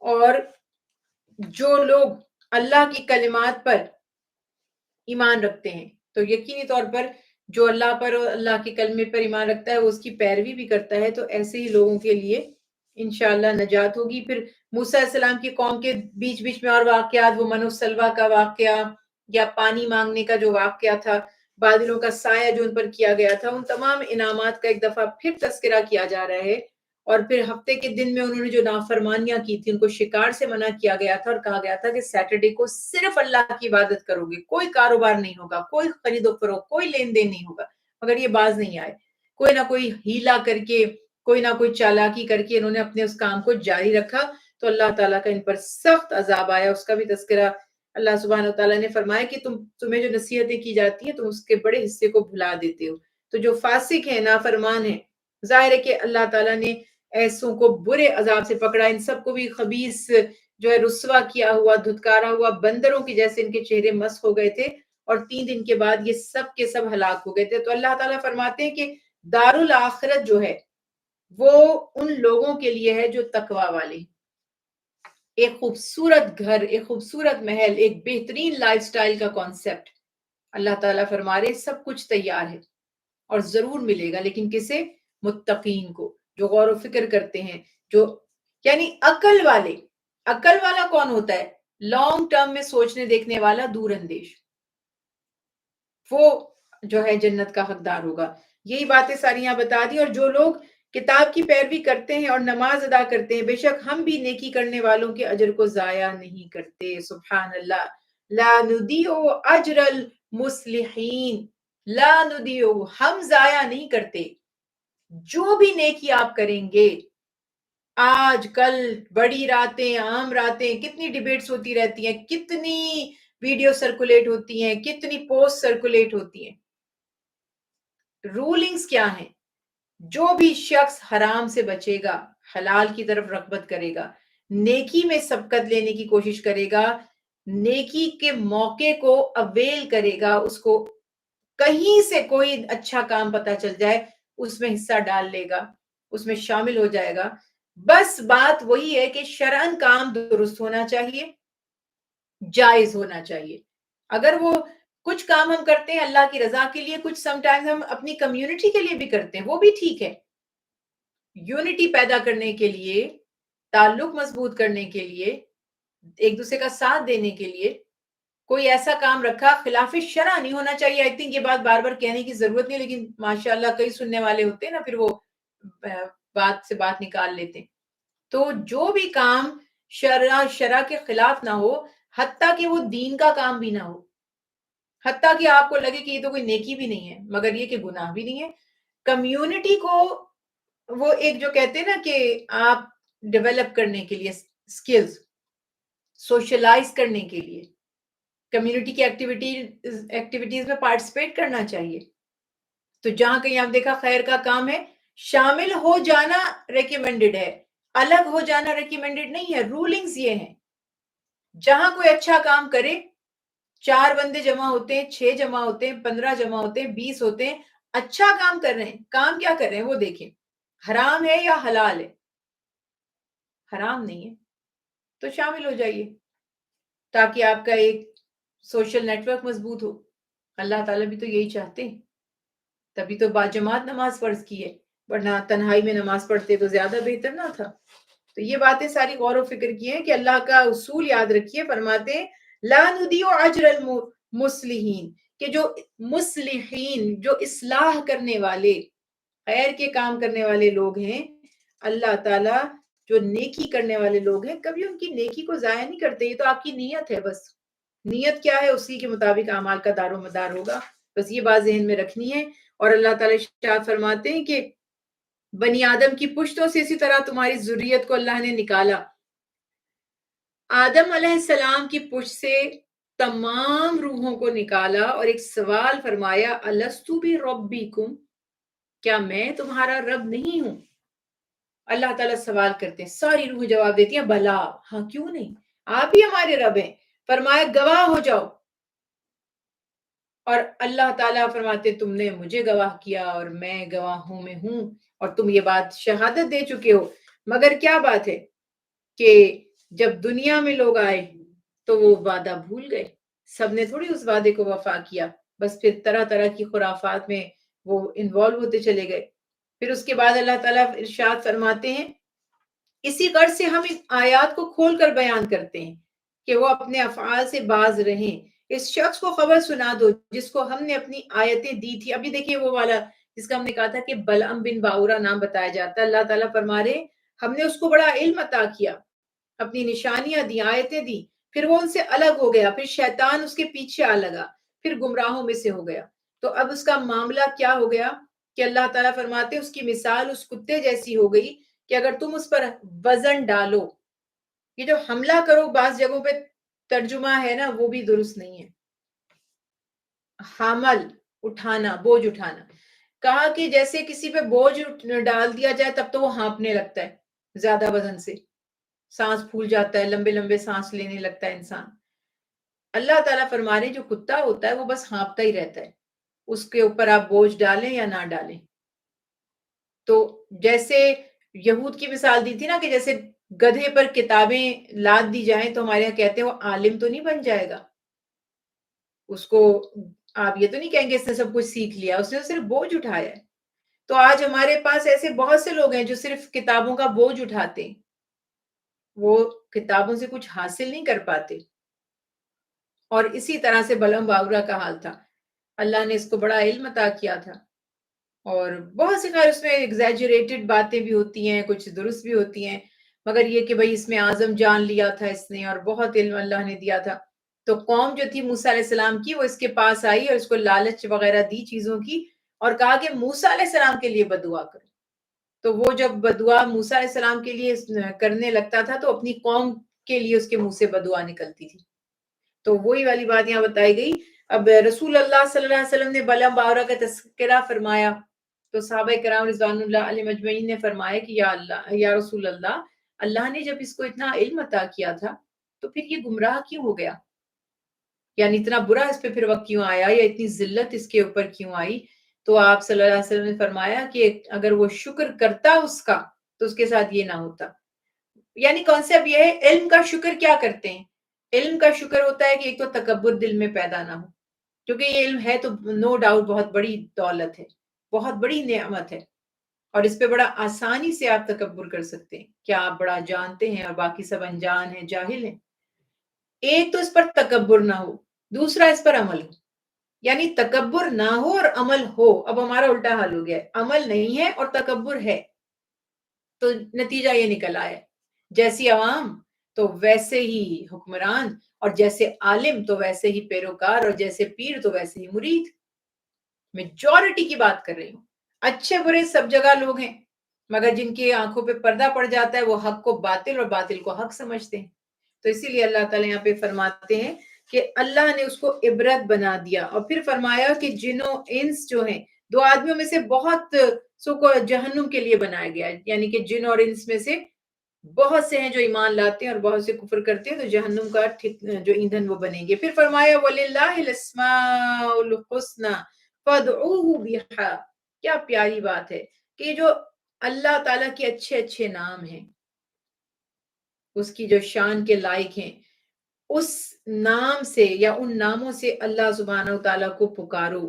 اور جو لوگ اللہ کی کلمات پر ایمان رکھتے ہیں تو یقینی طور پر جو اللہ پر اور اللہ کے کلمے پر ایمان رکھتا ہے وہ اس کی پیروی بھی کرتا ہے، تو ایسے ہی لوگوں کے لیے انشاءاللہ نجات ہوگی. پھر موسیٰ علیہ السلام کی قوم کے بیچ بیچ میں اور واقعات، وہ من السلویٰ کا واقعہ یا پانی مانگنے کا جو واقعہ تھا، بادلوں کا سایہ جو ان پر کیا گیا تھا، ان تمام انعامات کا ایک دفعہ پھر تذکرہ کیا جا رہا ہے. اور پھر ہفتے کے دن میں انہوں نے جو نافرمانیاں کی تھی، ان کو شکار سے منع کیا گیا تھا اور کہا گیا تھا کہ سیٹرڈے کو صرف اللہ کی عبادت کرو گے، کوئی کاروبار نہیں ہوگا، کوئی خرید و فروخت، کوئی لین دین نہیں ہوگا. مگر یہ باز نہیں آئے، کوئی نہ کوئی ہیلا کر کے، کوئی نہ کوئی چالاکی کر کے انہوں نے اپنے اس کام کو جاری رکھا. تو اللہ تعالیٰ کا ان پر سخت عذاب آیا. اس کا بھی تذکرہ اللہ سبحانہ وتعالیٰ نے فرمایا کہ تمہیں جو نصیحتیں کی جاتی ہیں تم اس کے بڑے حصے کو بھلا دیتے ہو. تو جو فاسق ہیں، نافرمان ہیں، ظاہر ہے کہ اللہ تعالیٰ نے ایسوں کو برے عذاب سے پکڑا. ان سب کو بھی خبیث جو ہے رسوا کیا ہوا، دھتکارا ہوا، بندروں کی جیسے ان کے چہرے مسخ ہو گئے تھے، اور 3 دن کے بعد یہ سب کے سب ہلاک ہو گئے تھے. تو اللہ تعالیٰ فرماتے ہیں کہ دارالآخرت جو ہے وہ ان لوگوں کے لیے ہے جو تقوی والے. ایک خوبصورت گھر، ایک خوبصورت محل، ایک بہترین لائف سٹائل کا کانسیپٹ اللہ تعالیٰ فرما رہے سب کچھ تیار ہے اور ضرور ملے گا. لیکن کسے؟ متقین کو، جو غور و فکر کرتے ہیں، جو یعنی عقل والے. عقل والا کون ہوتا ہے؟ لانگ ٹرم میں سوچنے دیکھنے والا، دور اندیش، وہ جو ہے جنت کا حقدار ہوگا. یہی باتیں ساری یہاں بتا دی. اور جو لوگ کتاب کی پیروی کرتے ہیں اور نماز ادا کرتے ہیں، بے شک ہم بھی نیکی کرنے والوں کے اجر کو ضائع نہیں کرتے. سبحان اللہ. لا نضیع اجر المصلحین، لا نضیع، ہم ضائع نہیں کرتے جو بھی نیکی آپ کریں گے. آج کل بڑی راتیں، عام راتیں، کتنی ڈیبیٹس ہوتی رہتی ہیں، کتنی ویڈیو سرکولیٹ ہوتی ہیں، کتنی پوسٹ سرکولیٹ ہوتی ہیں. رولنگز کیا ہیں؟ جو بھی شخص حرام سے بچے گا، حلال کی طرف رغبت کرے گا، نیکی میں سبقت لینے کی کوشش کرے گا، نیکی کے موقع کو اویل کرے گا، اس کو کہیں سے کوئی اچھا کام پتہ چل جائے اس میں حصہ ڈال لے گا، اس میں شامل ہو جائے گا. بس بات وہی ہے کہ شرعن کام درست ہونا چاہیے، جائز ہونا چاہیے. اگر وہ کچھ کام ہم کرتے ہیں اللہ کی رضا کے لیے، کچھ سم ٹائمز ہم اپنی کمیونٹی کے لیے بھی کرتے ہیں، وہ بھی ٹھیک ہے. یونٹی پیدا کرنے کے لیے، تعلق مضبوط کرنے کے لیے، ایک دوسرے کا ساتھ دینے کے لیے کوئی ایسا کام رکھا، خلاف شرع نہیں ہونا چاہیے. آئی تھنک یہ بات بار بار کہنے کی ضرورت نہیں، لیکن ماشاءاللہ کئی سننے والے ہوتے ہیں نا، پھر وہ بات سے بات نکال لیتے ہیں. تو جو بھی کام شرع کے خلاف نہ ہو، حتیٰ کہ وہ دین کا کام بھی نہ ہو، حتیٰ کہ آپ کو لگے کہ یہ تو کوئی نیکی بھی نہیں ہے مگر یہ کہ گناہ بھی نہیں ہے. کمیونٹی کو وہ ایک جو کہتے ہیں نا کہ آپ ڈیولپ کرنے کے لیے اسکلز سوشلائز کرنے کے لیے کمیونٹی کی ایکٹیویٹیز میں پارٹیسپیٹ کرنا چاہیے. تو جہاں کہیں آپ دیکھا خیر کا کام ہے شامل ہو جانا ریکمینڈڈ ہے, الگ ہو جانا ریکمینڈڈ نہیں ہے. رولنگز یہ ہیں جہاں کوئی اچھا کام کرے 4 بندے جمع ہوتے ہیں, 6 جمع ہوتے ہیں, 15 جمع ہوتے ہیں, 20 ہوتے ہیں, اچھا کام کر رہے ہیں, کام کیا کر رہے ہیں وہ دیکھیں, حرام ہے یا حلال ہے. حرام نہیں ہے تو شامل ہو جائیے تاکہ آپ کا ایک سوشل نیٹ ورک مضبوط ہو. اللہ تعالیٰ بھی تو یہی چاہتے ہیں, تبھی تو باجماعت نماز فرض کی ہے, ورنہ تنہائی میں نماز پڑھتے تو زیادہ بہتر نہ تھا. تو یہ باتیں ساری غور و فکر کی ہیں کہ اللہ کا اصول یاد رکھیے. فرماتے ہیں لا نضیع اجر المصلحین, کہ جو مصلحین جو اصلاح کرنے والے خیر کے کام کرنے والے لوگ ہیں, اللہ تعالیٰ جو نیکی کرنے والے لوگ ہیں کبھی ان کی نیکی کو ضائع نہیں کرتے. یہ تو آپ کی نیت ہے, بس نیت کیا ہے اسی کے مطابق اعمال کا دار و مدار ہوگا. بس یہ بات ذہن میں رکھنی ہے. اور اللہ تعالیٰ ارشاد فرماتے ہیں کہ بنی آدم کی پشتوں سے اسی طرح تمہاری ذریت کو اللہ نے نکالا. آدم علیہ السلام کی پشت سے تمام روحوں کو نکالا اور ایک سوال فرمایا الستو بربکم, کیا میں تمہارا رب نہیں ہوں؟ اللہ تعالیٰ سوال کرتے ہیں, ساری روح جواب دیتی ہیں بلا, ہاں کیوں نہیں, آپ ہی ہمارے رب ہیں. فرمایا گواہ ہو جاؤ. اور اللہ تعالیٰ فرماتے تم نے مجھے گواہ کیا اور میں گواہوں میں ہوں, اور تم یہ بات شہادت دے چکے ہو. مگر کیا بات ہے کہ جب دنیا میں لوگ آئے تو وہ وعدہ بھول گئے. سب نے تھوڑی اس وعدے کو وفا کیا, بس پھر طرح طرح کی خرافات میں وہ انوالو ہوتے چلے گئے. پھر اس کے بعد اللہ تعالیٰ ارشاد فرماتے ہیں اسی غرض سے ہم ان آیات کو کھول کر بیان کرتے ہیں کہ وہ اپنے افعال سے باز رہیں. اس شخص کو خبر سنا دو جس کو ہم نے اپنی آیتیں دی تھی. ابھی دیکھیں وہ والا جس کا ہم نے کہا تھا کہ بلعم بن باورا نام بتایا جاتا ہے. اللہ تعالیٰ فرما رہے ہم نے اس کو بڑا علم عطا کیا, اپنی نشانیاں دی, آیتیں دی, پھر وہ ان سے الگ ہو گیا, پھر شیطان اس کے پیچھے آ لگا, پھر گمراہوں میں سے ہو گیا. تو اب اس کا معاملہ کیا ہو گیا کہ اللہ تعالیٰ فرماتے اس کی مثال اس کتے جیسی ہو گئی کہ اگر تم اس پر وزن ڈالو, یہ جو حملہ کرو بعض جگہوں پہ ترجمہ ہے نا وہ بھی درست نہیں ہے. حمل اٹھانا, بوجھ اٹھانا, کہا کہ جیسے کسی پہ بوجھ ڈال دیا جائے تب تو وہ ہانپنے لگتا ہے زیادہ وزن سے, سانس پھول جاتا ہے, لمبے لمبے سانس لینے لگتا ہے انسان. اللہ تعالیٰ فرما رہے جو کتا ہوتا ہے وہ بس ہانپتا ہی رہتا ہے, اس کے اوپر آپ بوجھ ڈالیں یا نہ ڈالیں. تو جیسے یہود کی مثال دی تھی نا کہ جیسے گدھے پر کتابیں لاد دی جائیں تو ہمارے یہاں کہتے ہیں وہ عالم تو نہیں بن جائے گا, اس کو آپ یہ تو نہیں کہیں گے اس نے سب کچھ سیکھ لیا, اس نے صرف بوجھ اٹھایا ہے. تو آج ہمارے پاس ایسے بہت سے لوگ ہیں جو صرف کتابوں کا بوجھ اٹھاتے ہیں, وہ کتابوں سے کچھ حاصل نہیں کر پاتے. اور اسی طرح سے بلعم باورا کا حال تھا, اللہ نے اس کو بڑا علم عطا کیا تھا. اور بہت سی خیر اس میں ایگزیجریٹڈ باتیں بھی ہوتی ہیں, کچھ درست بھی ہوتی ہیں, مگر یہ کہ بھئی اس میں اعظم جان لیا تھا اس نے اور بہت علم اللہ نے دیا تھا. تو قوم جو تھی موسیٰ علیہ السلام کی وہ اس کے پاس آئی اور اس کو لالچ وغیرہ دی چیزوں کی, اور کہا کہ موسیٰ علیہ السلام کے لیے بددعا کرو. تو وہ جب بددعا موسیٰ علیہ السلام کے لیے کرنے لگتا تھا تو اپنی قوم کے لیے اس کے منہ سے بددعا نکلتی تھی. تو وہی والی بات یہاں بتائی گئی. اب رسول اللہ صلی اللہ علیہ وسلم نے بلعم باورا کا تذکرہ فرمایا تو صحابہ کرام رضوان اللہ علیہ مجمعین نے فرمایا کہ یا اللہ, یا رسول اللہ, اللہ نے جب اس کو اتنا علم عطا کیا تھا تو پھر یہ گمراہ کیوں ہو گیا, یعنی اتنا برا اس پہ پھر وقت کیوں آیا یا اتنی ذلت اس کے اوپر کیوں آئی. تو آپ صلی اللہ علیہ وسلم نے فرمایا کہ اگر وہ شکر کرتا اس کا تو اس کے ساتھ یہ نہ ہوتا. یعنی کانسیپٹ یہ ہے علم کا شکر کیا کرتے ہیں, علم کا شکر ہوتا ہے کہ ایک تو تکبر دل میں پیدا نہ ہو, کیونکہ یہ علم ہے تو نو ڈاؤٹ بہت بڑی دولت ہے, بہت بڑی نعمت ہے, اور اس پہ بڑا آسانی سے آپ تکبر کر سکتے ہیں کیا آپ بڑا جانتے ہیں اور باقی سب انجان ہیں, جاہل ہیں. ایک تو اس پر تکبر نہ ہو, دوسرا اس پر عمل ہو. یعنی تکبر نہ ہو اور عمل ہو. اب ہمارا الٹا حال ہو گیا ہے, عمل نہیں ہے اور تکبر ہے, تو نتیجہ یہ نکل آیا جیسی عوام تو ویسے ہی حکمران، اور جیسے عالم تو ویسے ہی پیروکار، اور جیسے پیر تو ویسے ہی مرید. میجورٹی کی بات کر رہی ہوں. اچھے برے سب جگہ لوگ ہیں، مگر جن کی آنکھوں پہ پردہ پڑ جاتا ہے وہ حق کو باطل اور باطل کو حق سمجھتے ہیں. تو اسی لیے اللہ تعالیٰ یہاں پہ فرماتے ہیں کہ اللہ نے اس کو عبرت بنا دیا. اور پھر فرمایا کہ جن و انس جو ہیں، دو آدمیوں میں سے بہت سو کو جہنم کے لیے بنایا گیا ہے، یعنی کہ جن اور انس میں سے بہت سے ہیں جو ایمان لاتے ہیں اور بہت سے کفر کرتے ہیں، تو جہنم کا جو ایندھن وہ بنیں گے. پھر فرمایا وَلِلَّهِ الْأَسْمَاءُ الْحُسْنَى فَادْعُوهُ بِهَا. کیا پیاری بات ہے کہ یہ جو اللہ تعالیٰ کے اچھے اچھے نام ہیں، اس کی جو شان کے لائق ہیں، اس نام سے یا ان ناموں سے اللہ سبحانہ و تعالیٰ کو پکارو،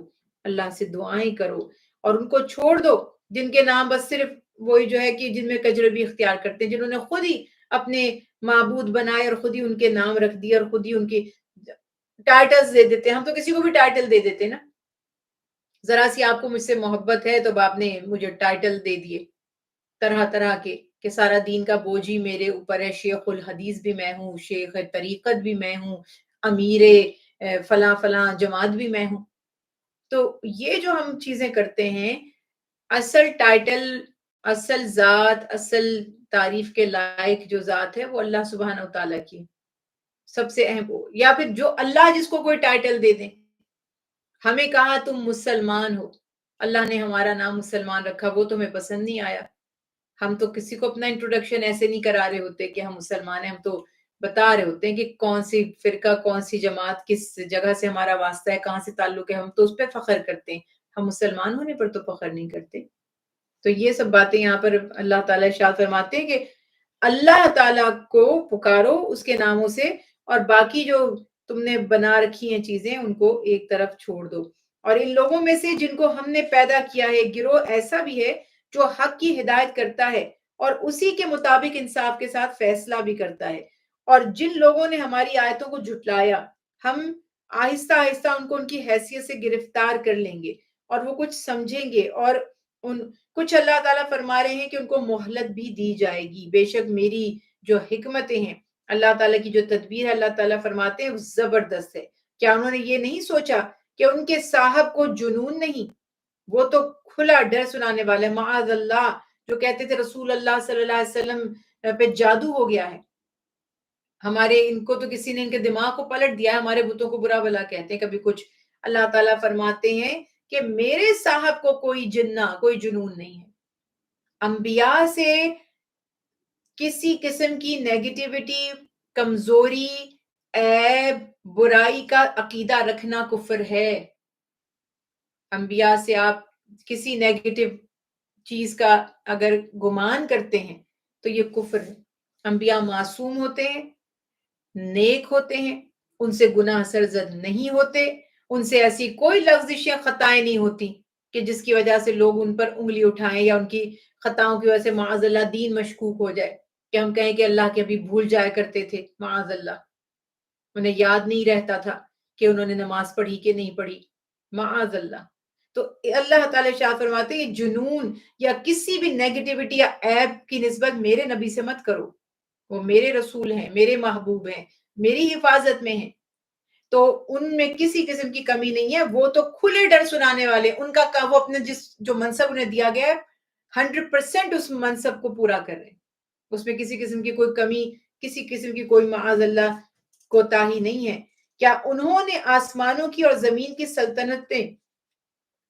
اللہ سے دعائیں کرو، اور ان کو چھوڑ دو جن کے نام بس صرف وہی جو ہے کہ جن میں کجربی اختیار کرتے ہیں، جنہوں نے خود ہی اپنے معبود بنائے اور خود ہی ان کے نام رکھ دیے اور خود ہی ان کی ٹائٹلز دے دیتے ہیں. ہم تو کسی کو بھی ٹائٹل دے دیتے نا، ذرا سی آپ کو مجھ سے محبت ہے تو آپ نے مجھے ٹائٹل دے دیے طرح طرح کے کہ سارا دین کا بوجھ ہی میرے اوپر ہے، شیخ الحدیث بھی میں ہوں، شیخ طریقت بھی میں ہوں، امیر فلاں فلاں جماعت بھی میں ہوں. تو یہ جو ہم چیزیں کرتے ہیں، اصل ٹائٹل، اصل ذات، اصل تعریف کے لائق جو ذات ہے وہ اللہ سبحانہ و تعالیٰ کی سب سے اہم. یا پھر جو اللہ جس کو کوئی ٹائٹل دے دیں. ہمیں کہا تم مسلمان ہو، اللہ نے ہمارا نام مسلمان رکھا، وہ تمہیں پسند نہیں آیا. ہم تو کسی کو اپنا انٹروڈکشن ایسے نہیں کرا رہے ہوتے کہ ہم مسلمان ہیں، ہم تو بتا رہے ہوتے ہیں کہ کون سی فرقہ، کون سی جماعت، کس جگہ سے ہمارا واسطہ ہے، کہاں سے تعلق ہے، ہم تو اس پہ فخر کرتے ہیں. ہم مسلمان ہونے پر تو فخر نہیں کرتے. تو یہ سب باتیں یہاں پر اللہ تعالیٰ ارشاد فرماتے ہیں کہ اللہ تعالیٰ کو پکارو اس کے ناموں سے، اور باقی جو تم نے بنا رکھی ہیں چیزیں ان کو ایک طرف چھوڑ دو. اور ان لوگوں میں سے جن کو ہم نے پیدا کیا ہے، گروہ ایسا بھی ہے جو حق کی ہدایت کرتا ہے اور اسی کے مطابق انصاف کے ساتھ فیصلہ بھی کرتا ہے. اور جن لوگوں نے ہماری آیتوں کو جھٹلایا، ہم آہستہ آہستہ ان کو ان کی حیثیت سے گرفتار کر لیں گے اور وہ کچھ سمجھیں گے. اور کچھ اللہ تعالیٰ فرما رہے ہیں کہ ان کو مہلت بھی دی جائے گی. بے شک میری جو حکمتیں ہیں، اللہ تعالیٰ کی جو تدبیر ہے، اللہ تعالیٰ فرماتے ہیں وہ زبردست ہے. کیا انہوں نے یہ نہیں سوچا کہ ان کے صاحب کو جنون نہیں؟ وہ تو کھلا ڈر سنانے والے، معاذ اللہ، جو کہتے تھے رسول اللہ صلی اللہ علیہ وسلم پہ جادو ہو گیا ہے. ہمارے ان کو تو کسی نے ان کے دماغ کو پلٹ دیا ہے، ہمارے بتوں کو برا بھلا کہتے ہیں کبھی کچھ. اللہ تعالیٰ فرماتے ہیں کہ میرے صاحب کو کوئی جنہ، کوئی جنون نہیں ہے. انبیاء سے کسی قسم کی نیگیٹیوٹی، کمزوری، عیب، برائی کا عقیدہ رکھنا کفر ہے. انبیاء سے آپ کسی نیگیٹو چیز کا اگر گمان کرتے ہیں تو یہ کفر ہے. انبیاء معصوم ہوتے ہیں، نیک ہوتے ہیں، ان سے گناہ سرزد نہیں ہوتے، ان سے ایسی کوئی لفظش یا خطائیں نہیں ہوتی کہ جس کی وجہ سے لوگ ان پر انگلی اٹھائیں یا ان کی خطاؤں کی وجہ سے معاذ اللہ دین مشکوک ہو جائے، کہ ہم کہیں کہ اللہ کے ابھی بھول جایا کرتے تھے، معاذ اللہ انہیں یاد نہیں رہتا تھا کہ انہوں نے نماز پڑھی کہ نہیں پڑھی، معاذ اللہ. تو اللہ تعالیٰ شاہ فرماتے ہیں جنون یا کسی بھی نیگیٹیوٹی یا عیب کی نسبت میرے نبی سے مت کرو. وہ میرے رسول ہیں، میرے محبوب ہیں، میری حفاظت میں ہیں، تو ان میں کسی قسم کی کمی نہیں ہے. وہ تو کھلے ڈر سنانے والے، ان کا وہ اپنے جو منصب انہیں دیا گیا ہے 100% اس منصب کو پورا کر رہے ہیں. اس میں کسی قسم کی کوئی کمی، کسی قسم کی کوئی معاذ اللہ کوتاہی نہیں ہے. کیا انہوں نے آسمانوں کی اور زمین کی سلطنتیں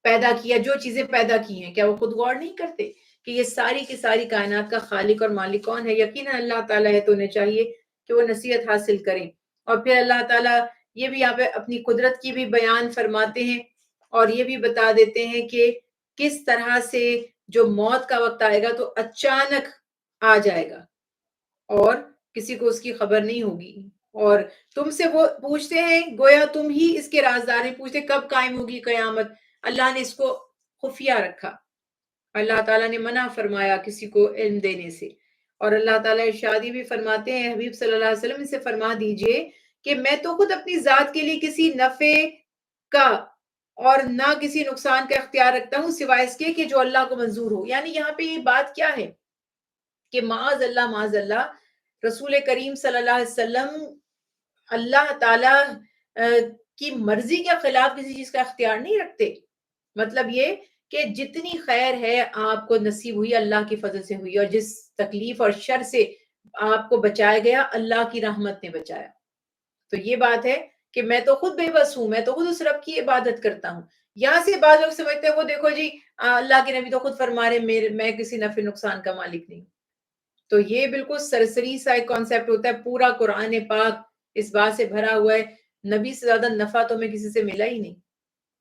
پیدا کیا، جو چیزیں پیدا کی ہیں، کیا وہ خود غور نہیں کرتے کہ یہ ساری کی ساری کائنات کا خالق اور مالک کون ہے؟ یقیناً اللہ تعالیٰ ہے. تو انہیں چاہیے کہ وہ نصیحت حاصل کریں. اور پھر اللہ تعالیٰ یہ بھی یہاں پہ اپنی قدرت کی بھی بیان فرماتے ہیں اور یہ بھی بتا دیتے ہیں کہ کس طرح سے جو موت کا وقت آئے گا تو اچانک آ جائے گا اور کسی کو اس کی خبر نہیں ہوگی. اور تم سے وہ پوچھتے ہیں گویا تم ہی اس کے رازدار ہیں، پوچھتے کب قائم ہوگی قیامت. اللہ نے اس کو خفیہ رکھا، اللہ تعالیٰ نے منع فرمایا کسی کو علم دینے سے. اور اللہ تعالیٰ ارشادی بھی فرماتے ہیں حبیب صلی اللہ علیہ وسلم سے فرما دیجئے کہ میں تو خود اپنی ذات کے لیے کسی نفع کا اور نہ کسی نقصان کا اختیار رکھتا ہوں سوائے اس کے کہ جو اللہ کو منظور ہو. یعنی یہاں پہ یہ بات کیا ہے کہ معاذ اللہ رسول کریم صلی اللہ علیہ وسلم اللہ تعالی کی مرضی کے خلاف کسی چیز کا اختیار نہیں رکھتے. مطلب یہ کہ جتنی خیر ہے آپ کو نصیب ہوئی اللہ کی فضل سے ہوئی، اور جس تکلیف اور شر سے آپ کو بچایا گیا اللہ کی رحمت نے بچایا. تو یہ بات ہے کہ میں تو خود بے بس ہوں، میں تو خود اس رب کی عبادت کرتا ہوں. یہاں سے بعض لوگ سمجھتے ہیں وہ دیکھو جی اللہ کے نبی تو خود فرما رہے میں کسی نفع نقصان کا مالک نہیں. تو یہ بالکل سرسری سا ایک کانسیپٹ ہوتا ہے. پورا قرآن پاک اس بات سے بھرا ہوا ہے نبی سے زیادہ نفع تو ہمیں کسی سے ملا ہی نہیں.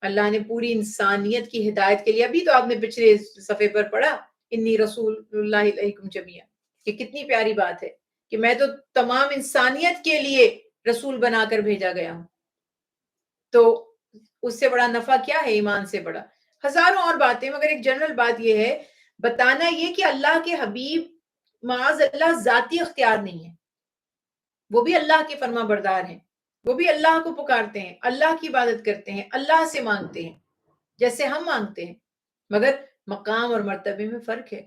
اللہ نے پوری انسانیت کی ہدایت کے لیے، ابھی تو آپ نے پچھلے صفحے پر پڑھا انی رسول اللہ علیکم جمیعا، کہ کتنی پیاری بات ہے کہ میں تو تمام انسانیت کے لیے رسول بنا کر بھیجا گیا ہوں. تو اس سے بڑا نفع کیا ہے ایمان سے بڑا؟ ہزاروں اور باتیں، مگر ایک جنرل بات یہ ہے بتانا یہ کہ اللہ کے حبیب معاذ اللہ ذاتی اختیار نہیں ہے، وہ بھی اللہ کے فرما بردار ہیں، وہ بھی اللہ کو پکارتے ہیں، اللہ کی عبادت کرتے ہیں، اللہ سے مانگتے ہیں جیسے ہم مانگتے ہیں. مگر مقام اور مرتبے میں فرق ہے،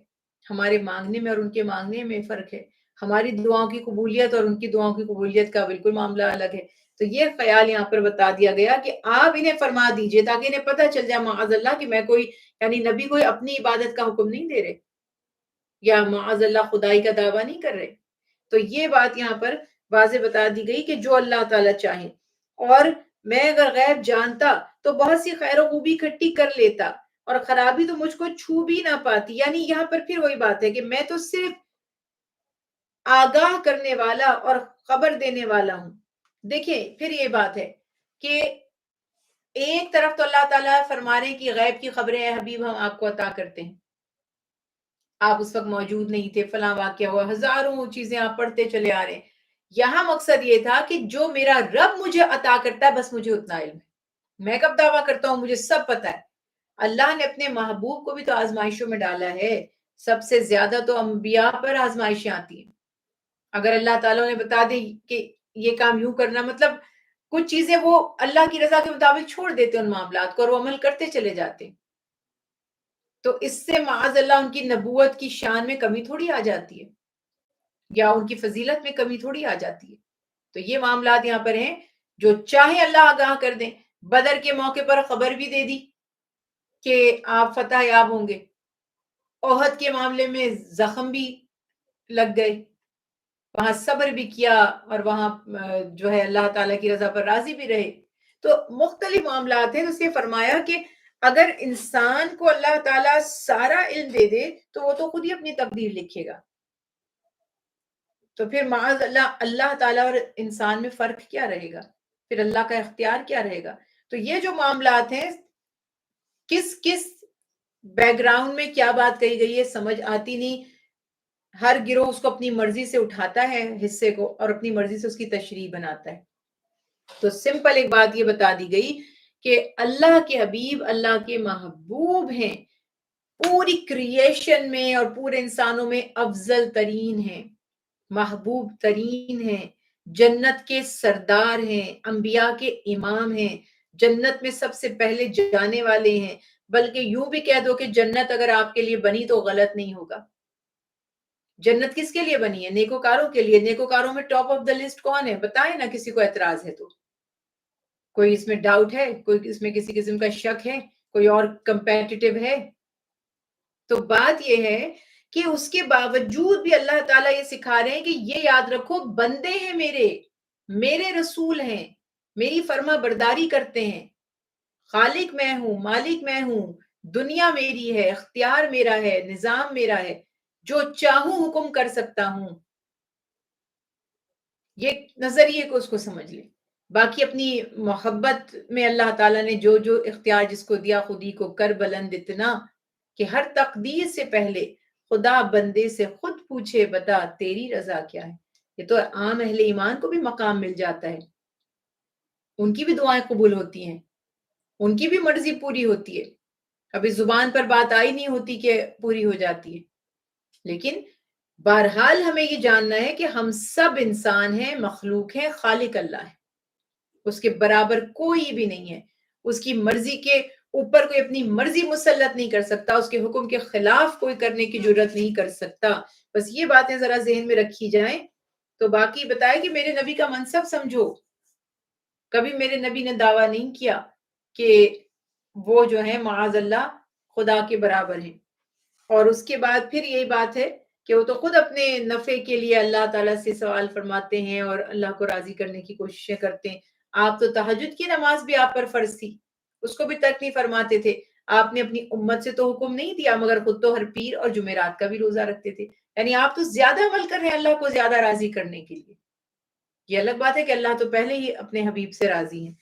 ہمارے مانگنے میں اور ان کے مانگنے میں فرق ہے. ہماری دعاؤں کی قبولیت اور ان کی دعاؤں کی قبولیت کا بالکل معاملہ الگ ہے. تو یہ خیال یہاں پر بتا دیا گیا کہ آپ انہیں فرما دیجئے تاکہ انہیں پتہ چل جائے معاذ اللہ کہ میں کوئی یعنی نبی کوئی اپنی عبادت کا حکم نہیں دے رہے یا معاذ اللہ خدائی کا دعویٰ نہیں کر رہے. تو یہ بات یہاں پر واضح بتا دی گئی کہ جو اللہ تعالیٰ چاہے. اور میں اگر غیب جانتا تو بہت سی خیر و خوبی اکٹھی کر لیتا اور خرابی تو مجھ کو چھو بھی نہ پاتی. یعنی یہاں پر پھر وہی بات ہے کہ میں تو صرف آگاہ کرنے والا اور خبر دینے والا ہوں. دیکھیں پھر یہ بات ہے کہ ایک طرف تو اللہ تعالیٰ فرما رہے ہیں کہ غیب کی خبریں اے حبیب ہم آپ کو عطا کرتے ہیں، آپ اس وقت موجود نہیں تھے، فلاں واقعہ ہوا، ہزاروں چیزیں آپ پڑھتے چلے آ رہے ہیں. یہاں مقصد یہ تھا کہ جو میرا رب مجھے عطا کرتا ہے بس مجھے اتنا علم ہے. میں کب دعویٰ کرتا ہوں مجھے سب پتا ہے. اللہ نے اپنے محبوب کو بھی تو آزمائشوں میں ڈالا ہے. سب سے زیادہ تو انبیاء پر آزمائشیں آتی ہیں. اگر اللہ تعالیٰ نے بتا دے کہ یہ کام یوں کرنا، مطلب کچھ چیزیں وہ اللہ کی رضا کے مطابق چھوڑ دیتے ان معاملات کو اور وہ عمل کرتے چلے جاتے. تو اس سے معاذ اللہ ان کی نبوت کی شان میں کمی تھوڑی آ جاتی ہے یا ان کی فضیلت میں کمی تھوڑی آ جاتی ہے. تو یہ معاملات یہاں پر ہیں جو چاہے اللہ آگاہ کر دیں. بدر کے موقع پر خبر بھی دے دی کہ آپ فتح یاب ہوں گے. احد کے معاملے میں زخم بھی لگ گئے، وہاں صبر بھی کیا اور وہاں جو ہے اللہ تعالیٰ کی رضا پر راضی بھی رہے. تو مختلف معاملات ہیں. تو اس نے فرمایا کہ اگر انسان کو اللہ تعالیٰ سارا علم دے دے تو وہ تو خود ہی اپنی تقدیر لکھے گا. تو پھر معاذ اللہ اللہ تعالیٰ اور انسان میں فرق کیا رہے گا؟ پھر اللہ کا اختیار کیا رہے گا؟ تو یہ جو معاملات ہیں کس کس بیک گراؤنڈ میں کیا بات کہی گئی ہے سمجھ آتی نہیں. ہر گروہ اس کو اپنی مرضی سے اٹھاتا ہے حصے کو اور اپنی مرضی سے اس کی تشریح بناتا ہے. تو سمپل ایک بات یہ بتا دی گئی کہ اللہ کے حبیب اللہ کے محبوب ہیں، پوری کریشن میں اور پورے انسانوں میں افضل ترین ہیں، محبوب ترین ہیں، جنت کے سردار ہیں، انبیاء کے امام ہیں، جنت میں سب سے پہلے جانے والے ہیں. بلکہ یوں بھی کہہ دو کہ جنت اگر آپ کے لیے بنی تو غلط نہیں ہوگا. جنت کس کے لیے بنی ہے؟ نیکوکاروں کے لیے. نیکوکاروں میں ٹاپ آف دا لسٹ کون ہے؟ بتائیں نا کسی کو اعتراض ہے تو. کوئی اس میں ڈاؤٹ ہے؟ کوئی اس میں کسی قسم کا شک ہے؟ کوئی اور کمپیٹیٹو ہے؟ تو بات یہ ہے کہ اس کے باوجود بھی اللہ تعالیٰ یہ سکھا رہے ہیں کہ یہ یاد رکھو بندے ہیں میرے رسول ہیں، میری فرما برداری کرتے ہیں. خالق میں ہوں، مالک میں ہوں، دنیا میری ہے، اختیار میرا ہے، نظام میرا ہے، جو چاہوں حکم کر سکتا ہوں. یہ نظریے کو اس کو سمجھ لیں. باقی اپنی محبت میں اللہ تعالیٰ نے جو جو اختیار جس کو دیا خودی کو کر بلند اتنا کہ ہر تقدیر سے پہلے خدا بندے سے خود پوچھے بتا تیری رضا کیا ہے. یہ تو عام اہل ایمان کو بھی مقام مل جاتا ہے، ان کی بھی دعائیں قبول ہوتی ہیں، ان کی بھی مرضی پوری ہوتی ہے. ابھی زبان پر بات آئی نہیں ہوتی کہ پوری ہو جاتی ہے. لیکن بہرحال ہمیں یہ جاننا ہے کہ ہم سب انسان ہیں، مخلوق ہیں، خالق اللہ ہے، اس کے برابر کوئی بھی نہیں ہے. اس کی مرضی کے اوپر کوئی اپنی مرضی مسلط نہیں کر سکتا، اس کے حکم کے خلاف کوئی کرنے کی جرات نہیں کر سکتا. بس یہ باتیں ذرا ذہن میں رکھی جائیں تو باقی بتایا کہ میرے نبی کا منصب سمجھو، کبھی میرے نبی نے دعویٰ نہیں کیا کہ وہ جو ہے معاذ اللہ خدا کے برابر ہیں. اور اس کے بعد پھر یہی بات ہے کہ وہ تو خود اپنے نفع کے لیے اللہ تعالیٰ سے سوال فرماتے ہیں اور اللہ کو راضی کرنے کی کوششیں کرتے ہیں. آپ تو تہجد کی نماز بھی آپ پر فرض تھی، اس کو بھی ترک نہیں فرماتے تھے. آپ نے اپنی امت سے تو حکم نہیں دیا، مگر خود تو ہر پیر اور جمعرات کا بھی روزہ رکھتے تھے. یعنی آپ تو زیادہ عمل کر رہے ہیں اللہ کو زیادہ راضی کرنے کے لیے. یہ الگ بات ہے کہ اللہ تو پہلے ہی اپنے حبیب سے راضی ہیں.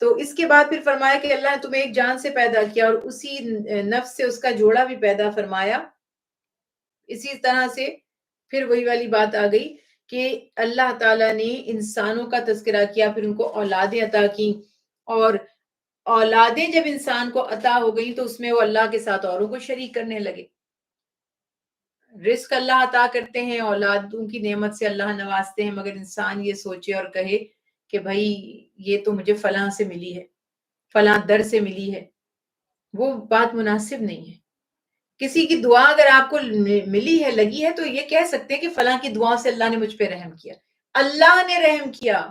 تو اس کے بعد پھر فرمایا کہ اللہ نے تمہیں ایک جان سے پیدا کیا اور اسی نفس سے اس کا جوڑا بھی پیدا فرمایا. اسی طرح سے پھر وہی والی بات آ گئی کہ اللہ تعالیٰ نے انسانوں کا تذکرہ کیا، پھر ان کو اولادیں عطا کی، اور اولادیں جب انسان کو عطا ہو گئی تو اس میں وہ اللہ کے ساتھ اوروں کو شریک کرنے لگے. رزق اللہ عطا کرتے ہیں، اولادوں کی نعمت سے اللہ نوازتے ہیں، مگر انسان یہ سوچے اور کہے کہ بھائی یہ تو مجھے فلاں سے ملی ہے، فلاں در سے ملی ہے. وہ بات مناسب نہیں ہے. کسی کی دعا اگر آپ کو ملی ہے، لگی ہے، تو یہ کہہ سکتے ہیں کہ فلاں کی دعاؤں سے اللہ نے مجھ پہ رحم کیا. اللہ نے رحم کیا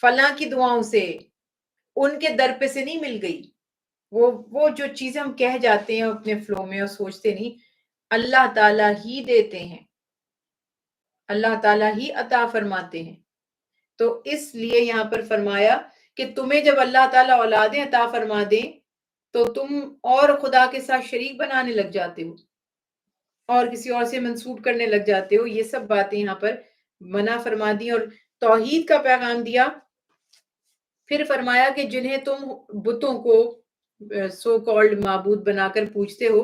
فلاں کی دعاؤں سے، ان کے در پہ سے نہیں مل گئی. وہ جو چیزیں ہم کہہ جاتے ہیں اپنے فلو میں اور سوچتے نہیں، اللہ تعالیٰ ہی دیتے ہیں، اللہ تعالیٰ ہی عطا فرماتے ہیں. تو اس لیے یہاں پر فرمایا کہ تمہیں جب اللہ تعالیٰ اولادیں عطا فرما دیں تو تم اور خدا کے ساتھ شریک بنانے لگ جاتے ہو اور کسی اور سے منسوب کرنے لگ جاتے ہو. یہ سب باتیں یہاں پر منع فرما دی اور توحید کا پیغام دیا. پھر فرمایا کہ جنہیں تم بتوں کو سو کالڈ معبود بنا کر پوجتے ہو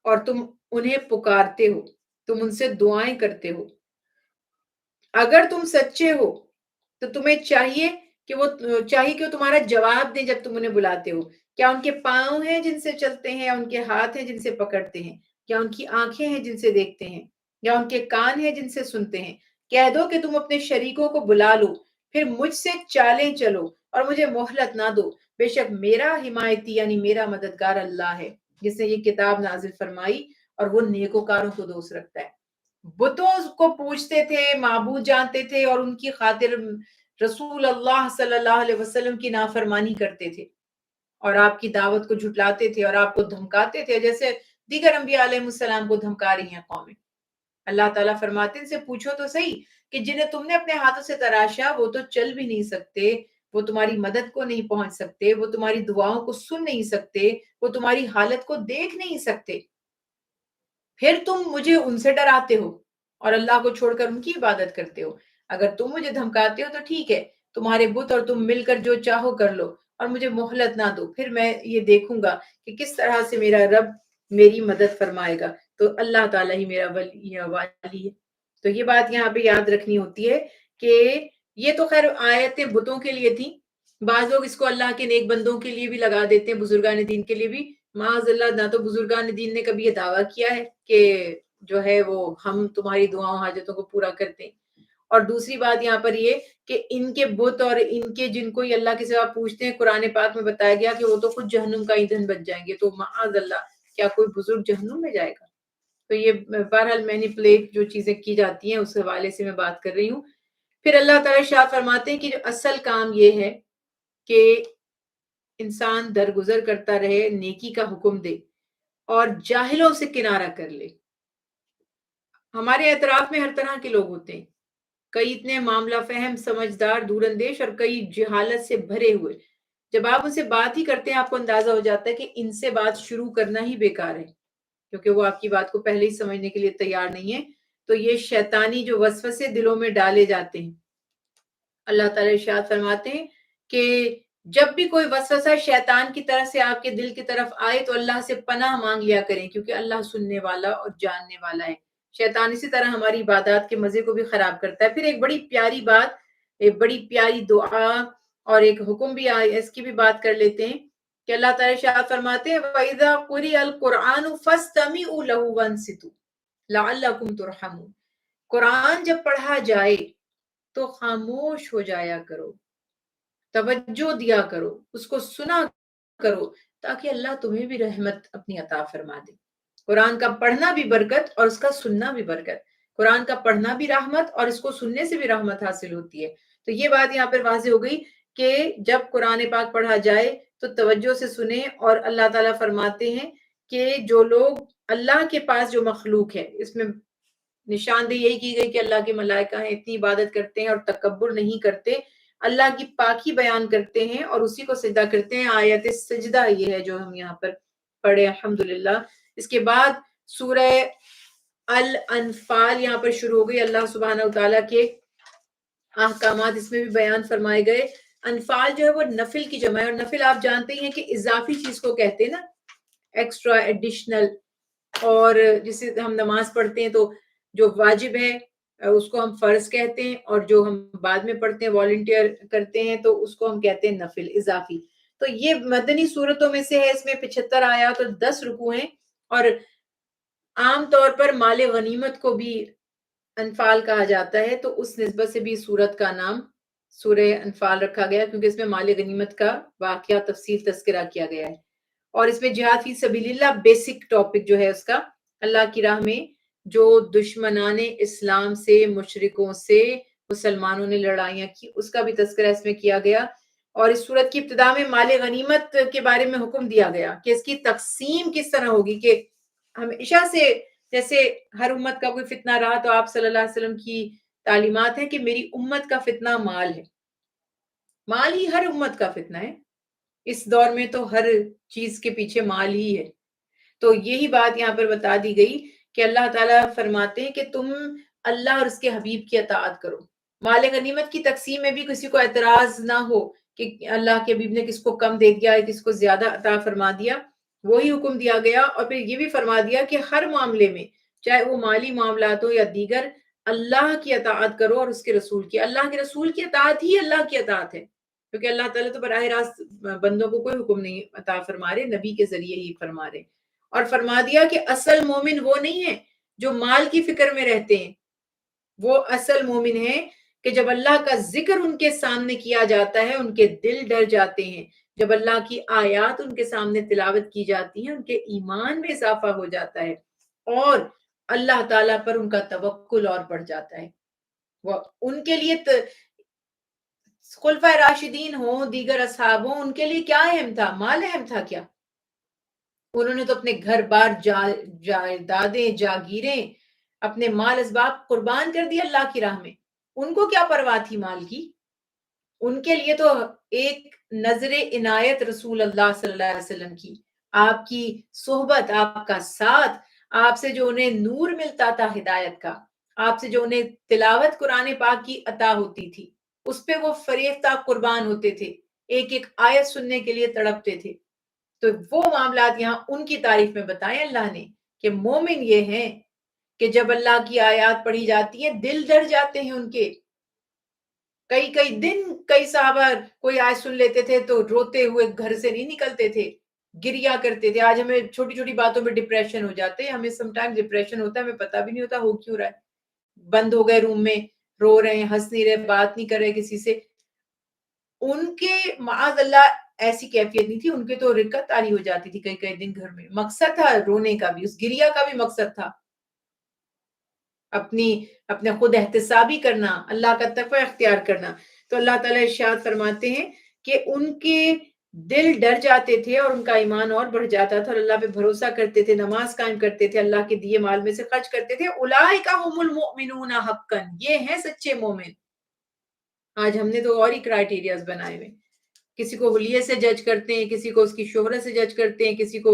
اور تم انہیں پکارتے ہو، تم ان سے دعائیں کرتے ہو، اگر تم سچے ہو تو تمہیں چاہیے کہ وہ تمہارا جواب دیں جب تم انہیں بلاتے ہو. کیا ان کے پاؤں ہیں جن سے چلتے ہیں، یا ان کے ہاتھ ہیں جن سے پکڑتے ہیں، یا ان کی آنکھیں ہیں جن سے دیکھتے ہیں، یا ان کے کان ہیں جن سے سنتے ہیں؟ کہہ دو کہ تم اپنے شریکوں کو بلا لو، پھر مجھ سے چالیں چلو اور مجھے مہلت نہ دو. بے شک میرا حمایتی یعنی میرا مددگار اللہ ہے جس نے یہ کتاب نازل فرمائی اور وہ نیکوکاروں کو دوست رکھتا ہے. بتوں کو پوجتے تھے، معبود جانتے تھے اور ان کی خاطر رسول اللہ صلی اللہ علیہ وسلم کی نافرمانی کرتے تھے اور آپ کی دعوت کو جھٹلاتے تھے اور آپ کو دھمکاتے تھے جیسے دیگر انبیاء علیہ السلام کو دھمکا رہی ہیں قومیں. اللہ تعالیٰ فرماتے ہیں ان سے پوچھو تو صحیح کہ جنہیں تم نے اپنے ہاتھوں سے تراشا وہ تو چل بھی نہیں سکتے، وہ تمہاری مدد کو نہیں پہنچ سکتے، وہ تمہاری دعاؤں کو سن نہیں سکتے، وہ تمہاری حالت کو دیکھ نہیں سکتے، پھر تم مجھے ان سے ڈراتے ہو اور اللہ کو چھوڑ کر ان کی عبادت کرتے ہو. اگر تم مجھے دھمکاتے ہو تو ٹھیک ہے، تمہارے بت اور تم مل کر جو چاہو کر لو اور مجھے مہلت نہ دو، پھر میں یہ دیکھوں گا کہ کس طرح سے میرا رب میری مدد فرمائے گا. تو اللہ تعالیٰ ہی میرا والی ہے. تو یہ بات یہاں پہ یاد رکھنی ہوتی ہے کہ یہ تو خیر آیتیں بتوں کے لیے تھیں. بعض لوگ اس کو اللہ کے نیک بندوں کے لیے بھی لگا دیتے ہیں، بزرگان دین کے لیے بھی. معاذ اللہ، نہ تو بزرگان دین نے کبھی یہ دعویٰ کیا ہے کہ جو ہے وہ ہم تمہاری دعاؤں حاجتوں کو پورا کرتے ہیں. اور دوسری بات یہاں پر یہ کہ ان کے بت اور ان کے جن کو یہ اللہ کے سوا پوچھتے ہیں، قرآن پاک میں بتایا گیا کہ وہ تو خود جہنم کا ایندھن بن جائیں گے. تو معاذ اللہ، کیا کوئی بزرگ جہنم میں جائے گا؟ تو یہ بہرحال مینیپولیٹ جو چیزیں کی جاتی ہیں اس حوالے سے میں بات کر رہی ہوں. پھر اللہ تعالیٰ ارشاد فرماتے ہیں کہ جو اصل کام یہ ہے کہ انسان درگزر کرتا رہے، نیکی کا حکم دے اور جاہلوں سے کنارہ کر لے. ہمارے اطراف میں ہر طرح کے لوگ ہوتے ہیں، کئی اتنے معاملہ فہم، سمجھدار، دور اندیش اور کئی جہالت سے بھرے ہوئے. جب آپ ان سے بات ہی کرتے ہیں آپ کو اندازہ ہو جاتا ہے کہ ان سے بات شروع کرنا ہی بیکار ہے، کیونکہ وہ آپ کی بات کو پہلے ہی سمجھنے کے لیے تیار نہیں ہے. تو یہ شیطانی جو وسوسے دلوں میں ڈالے جاتے ہیں. اللہ تعالیٰ ارشاد فرماتے ہیں کہ جب بھی کوئی وسوسہ شیطان کی طرف سے آپ کے دل کی طرف آئے تو اللہ سے پناہ مانگ لیا کریں، کیونکہ اللہ سننے والا اور جاننے والا ہے. شیطان اسی طرح ہماری عبادات کے مزے کو بھی خراب کرتا ہے. پھر ایک بڑی پیاری بات، ایک بڑی پیاری دعا اور ایک حکم بھی آئے، اس کی بھی بات کر لیتے ہیں کہ اللہ تعالیٰ ارشاد فرماتے ہیں وَإِذَا قُرِئَ الْقُرْآنُ فَاسْتَمِعُوا لَهُ وَانصِتُوا لَعَلَّكُمْ تُرْحَمُونَ. قرآن جب پڑھا جائے تو خاموش ہو جایا کرو، توجہ دیا کرو، اس کو سنا کرو تاکہ اللہ تمہیں بھی رحمت اپنی عطا فرما دے. قرآن کا پڑھنا بھی برکت اور اس کا سننا بھی برکت. قرآن کا پڑھنا بھی رحمت اور اس کو سننے سے بھی رحمت حاصل ہوتی ہے. تو یہ بات یہاں پر واضح ہو گئی کہ جب قرآن پاک پڑھا جائے تو توجہ سے سنیں. اور اللہ تعالیٰ فرماتے ہیں کہ جو لوگ اللہ کے پاس جو مخلوق ہے، اس میں نشاندہی یہی کی گئی کہ اللہ کے ملائکہ ہیں، اتنی عبادت کرتے ہیں اور تکبر نہیں کرتے، اللہ کی پاکی بیان کرتے ہیں اور اسی کو سجدہ کرتے ہیں. آیت سجدہ یہ ہے جو ہم یہاں پر پڑھے الحمدللہ. اس کے بعد سورہ الانفال یہاں پر شروع ہو گئی. اللہ سبحانہ وتعالیٰ کے احکامات اس میں بھی بیان فرمائے گئے. انفال جو ہے وہ نفل کی جمع ہے، اور نفل آپ جانتے ہی ہیں کہ اضافی چیز کو کہتے ہیں نا، ایکسٹرا ایڈیشنل. اور جسے ہم نماز پڑھتے ہیں تو جو واجب ہے اس کو ہم فرض کہتے ہیں، اور جو ہم بعد میں پڑھتے ہیں والنٹیئر کرتے ہیں تو اس کو ہم کہتے ہیں نفل اضافی. تو یہ مدنی صورتوں میں سے ہے. اس میں 75 آیات اور 10 رکوع ہیں. اور عام طور پر مال غنیمت کو بھی انفال کہا جاتا ہے، تو اس نسبت سے بھی سورت کا نام سورہ انفال رکھا گیا کیونکہ اس میں مال غنیمت کا واقعہ تفصیل تذکرہ کیا گیا ہے. اور اس میں جہاد فی سبیل اللہ بیسک ٹاپک جو ہے اس کا، اللہ کی راہ میں جو دشمنان اسلام سے، مشرکوں سے مسلمانوں نے لڑائیاں کی، اس کا بھی تذکرہ اس میں کیا گیا. اور اس صورت کی ابتدا میں مال غنیمت کے بارے میں حکم دیا گیا کہ اس کی تقسیم کس طرح ہوگی. کہ ہمیشہ سے جیسے ہر امت کا کوئی فتنہ رہا تو آپ صلی اللہ علیہ وسلم کی تعلیمات ہیں کہ میری امت کا فتنہ مال ہے. مال ہی ہر امت کا فتنہ ہے. اس دور میں تو ہر چیز کے پیچھے مال ہی ہے. تو یہی بات یہاں پر بتا دی گئی کہ اللہ تعالیٰ فرماتے ہیں کہ تم اللہ اور اس کے حبیب کی اطاعت کرو. مال غنیمت کی تقسیم میں بھی کسی کو اعتراض نہ ہو کہ اللہ کے حبیب نے کس کو کم دے دیا ہے، کس کو زیادہ عطا فرما دیا. وہی حکم دیا گیا. اور پھر یہ بھی فرما دیا کہ ہر معاملے میں، چاہے وہ مالی معاملات ہو یا دیگر، اللہ کی اطاعت کرو اور اس کے رسول کی. اللہ کے رسول کی اطاعت ہی اللہ کی اطاعت ہے، کیونکہ اللہ تعالیٰ تو براہ راست بندوں کو کوئی حکم نہیں عطا فرما رہے، نبی کے ذریعے ہی فرما رہے. اور فرما دیا کہ اصل مومن وہ نہیں ہے جو مال کی فکر میں رہتے ہیں. وہ اصل مومن ہے کہ جب اللہ کا ذکر ان کے سامنے کیا جاتا ہے ان کے دل ڈر جاتے ہیں. جب اللہ کی آیات ان کے سامنے تلاوت کی جاتی ہیں ان کے ایمان میں اضافہ ہو جاتا ہے، اور اللہ تعالیٰ پر ان کا توکل اور بڑھ جاتا ہے. وہ ان کے لیے خلفائے راشدین ہوں، دیگر اصحاب ہوں، ان کے لیے کیا اہم تھا؟ مال اہم تھا کیا؟ انہوں نے تو اپنے گھر بار جائیدادیں، جاگیریں، اپنے مال اسباب قربان کر دی اللہ کی راہ میں. ان کو کیا پرواہ تھی مال کی؟ ان کے لیے تو ایک نظر عنایت رسول اللہ صلی اللہ علیہ وسلم کی، آپ کی صحبت، آپ کا ساتھ، آپ سے جو انہیں نور ملتا تھا ہدایت کا، آپ سے جو انہیں تلاوت قرآن پاک کی عطا ہوتی تھی، اس پہ وہ فریفتہ قربان ہوتے تھے، ایک ایک آیت سننے کے لیے تڑپتے تھے. تو وہ معاملات یہاں ان کی تعریف میں بتائیں اللہ نے کہ مومن یہ ہیں کہ جب اللہ کی آیات پڑھی جاتی ہیں دل ڈر جاتے ہیں ان کے. کئی دن کئی صحابہ کوئی آیت سن لیتے تھے تو روتے ہوئے گھر سے نہیں نکلتے تھے، گریا کرتے تھے. آج ہمیں چھوٹی چھوٹی باتوں میں ڈپریشن ہو جاتے ہیں. ہمیں سم ٹائم ڈپریشن ہوتا ہے، ہمیں پتہ بھی نہیں ہوتا ہو کیوں رہا ہے. بند ہو گئے روم میں، رو رہے ہیں، ہنس نہیں رہے، بات نہیں کر رہے کسی سے. ان کے معاذ اللہ ایسی کیفیت نہیں تھی. ان کے تو رکت طاری ہو جاتی تھی کئی دن گھر میں. مقصد تھا رونے کا بھی، اس گریا کا بھی مقصد تھا اپنے خود احتسابی کرنا، اللہ کا تقوی اختیار کرنا. تو اللہ تعالیٰ ارشاد فرماتے ہیں کہ ان کے دل ڈر جاتے تھے اور ان کا ایمان اور بڑھ جاتا تھا، اور اللہ پہ بھروسہ کرتے تھے، نماز قائم کرتے تھے، اللہ کے دیے مال میں سے خرچ کرتے تھے. اولئک هم المؤمنون حقا، یہ ہیں سچے مومن. آج ہم نے تو اور ہی کرائیٹیریاز بنائے ہوئے. کسی کو حلیے سے جج کرتے ہیں، کسی کو اس کی شہرت سے جج کرتے ہیں، کسی کو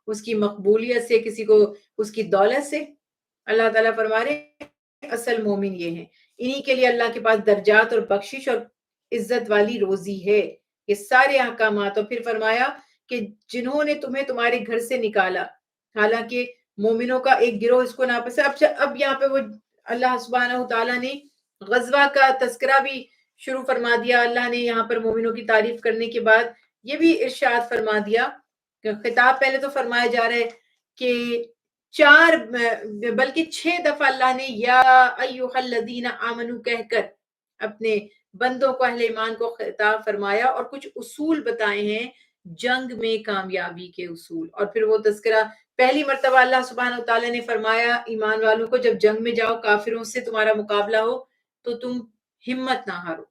اس کی مقبولیت سے، کسی کو اس کی دولت سے. اللہ تعالیٰ فرما رہے ہیں اصل مومن یہ ہیں، انہی کے لیے اللہ کے پاس درجات اور بخشش اور عزت والی روزی ہے. یہ سارے احکامات. اور پھر فرمایا کہ جنہوں نے تمہیں تمہارے گھر سے نکالا، حالانکہ مومنوں کا ایک گروہ اس کو ناپسند. اب یہاں پہ وہ اللہ سبحانہ تعالیٰ نے غزوہ کا تذکرہ بھی شروع فرما دیا. اللہ نے یہاں پر مومنوں کی تعریف کرنے کے بعد یہ بھی ارشاد فرما دیا کہ خطاب پہلے تو فرمایا جا رہا ہے کہ 4 بلکہ 6 دفعہ اللہ نے یا ایھا الذین آمنو کہہ کر اپنے بندوں کو، اہل ایمان کو خطاب فرمایا، اور کچھ اصول بتائے ہیں جنگ میں کامیابی کے اصول، اور پھر وہ تذکرہ پہلی مرتبہ اللہ سبحانہ وتعالیٰ نے فرمایا ایمان والوں کو جب جنگ میں جاؤ کافروں سے تمہارا مقابلہ ہو تو تم ہمت نہ ہارو،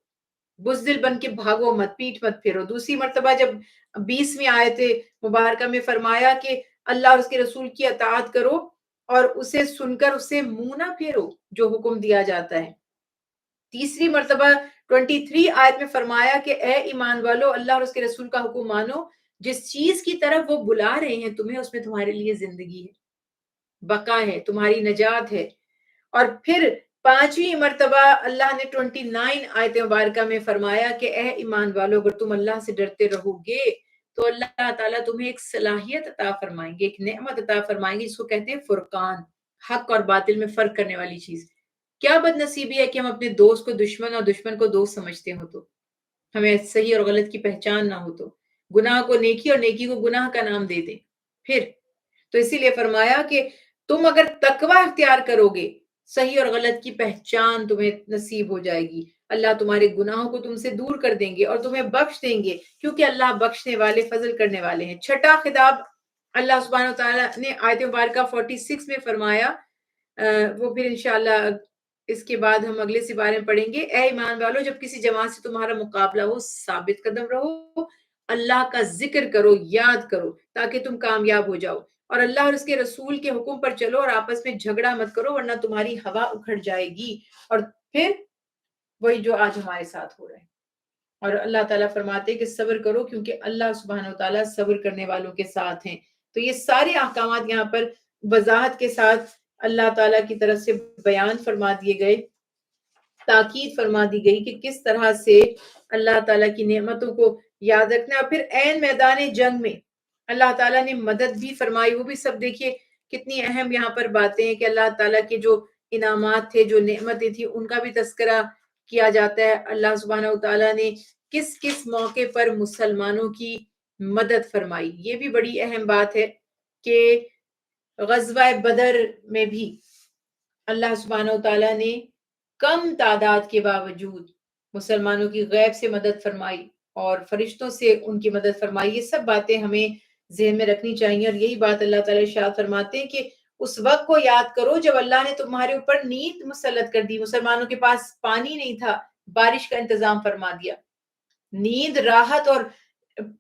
بزدل بن کے بھاگو مت، پیٹھ مت پھیرو۔ دوسری مرتبہ جب 20ویں آیت مبارکہ میں فرمایا کہ اللہ اور اس کے رسول کی اطاعت کرو اور اسے سن کر اسے منہ نہ پھیرو جو حکم دیا جاتا ہے۔ تیسری مرتبہ 23 آیت میں فرمایا کہ اے ایمان والو اللہ اور اس کے رسول کا حکم مانو، جس چیز کی طرف وہ بلا رہے ہیں تمہیں اس میں تمہارے لیے زندگی ہے، بقا ہے، تمہاری نجات ہے۔ اور پھر 5ویں مرتبہ اللہ نے 29 آیت مبارکہ میں فرمایا کہ اے ایمان والو اگر تم اللہ سے ڈرتے رہو گے تو اللہ تعالیٰ تمہیں ایک صلاحیت عطا فرمائیں گے، ایک نعمت عطا فرمائیں گے جس کو کہتے ہیں فرقان، حق اور باطل میں فرق کرنے والی چیز۔ کیا بد نصیبی ہے کہ ہم اپنے دوست کو دشمن اور دشمن کو دوست سمجھتے ہو تو ہمیں صحیح اور غلط کی پہچان نہ ہو تو گناہ کو نیکی اور نیکی کو گناہ کا نام دے دیں۔ پھر تو اسی لیے فرمایا کہ تم اگر تقوی اختیار کرو گے صحیح اور غلط کی پہچان تمہیں نصیب ہو جائے گی، اللہ تمہارے گناہوں کو تم سے دور کر دیں گے اور تمہیں بخش دیں گے کیونکہ اللہ بخشنے والے فضل کرنے والے ہیں۔ چھٹا خطاب اللہ سبحانہ وتعالیٰ نے آیت مبارکہ 46 میں فرمایا، وہ پھر انشاءاللہ اس کے بعد ہم اگلے سپارے میں پڑھیں گے۔ اے ایمان والو جب کسی جماعت سے تمہارا مقابلہ ہو ثابت قدم رہو، اللہ کا ذکر کرو، یاد کرو تاکہ تم کامیاب ہو جاؤ، اور اللہ اور اس کے رسول کے حکم پر چلو اور آپس میں جھگڑا مت کرو ورنہ تمہاری ہوا اکھڑ جائے گی۔ اور پھر وہی جو آج ہمارے ساتھ ہو رہا ہے، اور اللہ تعالیٰ فرماتے ہیں کہ صبر کرو کیونکہ اللہ سبحانہ وتعالیٰ صبر کرنے والوں کے ساتھ ہیں۔ تو یہ سارے احکامات یہاں پر وضاحت کے ساتھ اللہ تعالیٰ کی طرف سے بیان فرما دیے گئے، تاکید فرما دی گئی کہ کس طرح سے اللہ تعالیٰ کی نعمتوں کو یاد رکھنا۔ اور پھر عین میدان جنگ میں اللہ تعالیٰ نے مدد بھی فرمائی، وہ بھی سب دیکھیے کتنی اہم یہاں پر باتیں ہیں کہ اللہ تعالیٰ کے جو انعامات تھے، جو نعمتیں تھیں، ان کا بھی تذکرہ کیا جاتا ہے۔ اللہ سبحانہ وتعالیٰ نے کس کس موقع پر مسلمانوں کی مدد فرمائی، یہ بھی بڑی اہم بات ہے کہ غزوہ بدر میں بھی اللہ سبحانہ وتعالیٰ نے کم تعداد کے باوجود مسلمانوں کی غیب سے مدد فرمائی اور فرشتوں سے ان کی مدد فرمائی۔ یہ سب باتیں ہمیں ذہن میں رکھنی چاہیے، اور یہی بات اللہ تعالیٰ ارشاد فرماتے ہیں کہ اس وقت کو یاد کرو جب اللہ نے تمہارے اوپر نیند مسلط کر دی، مسلمانوں کے پاس پانی نہیں تھا، بارش کا انتظام فرما دیا۔ نیند راحت اور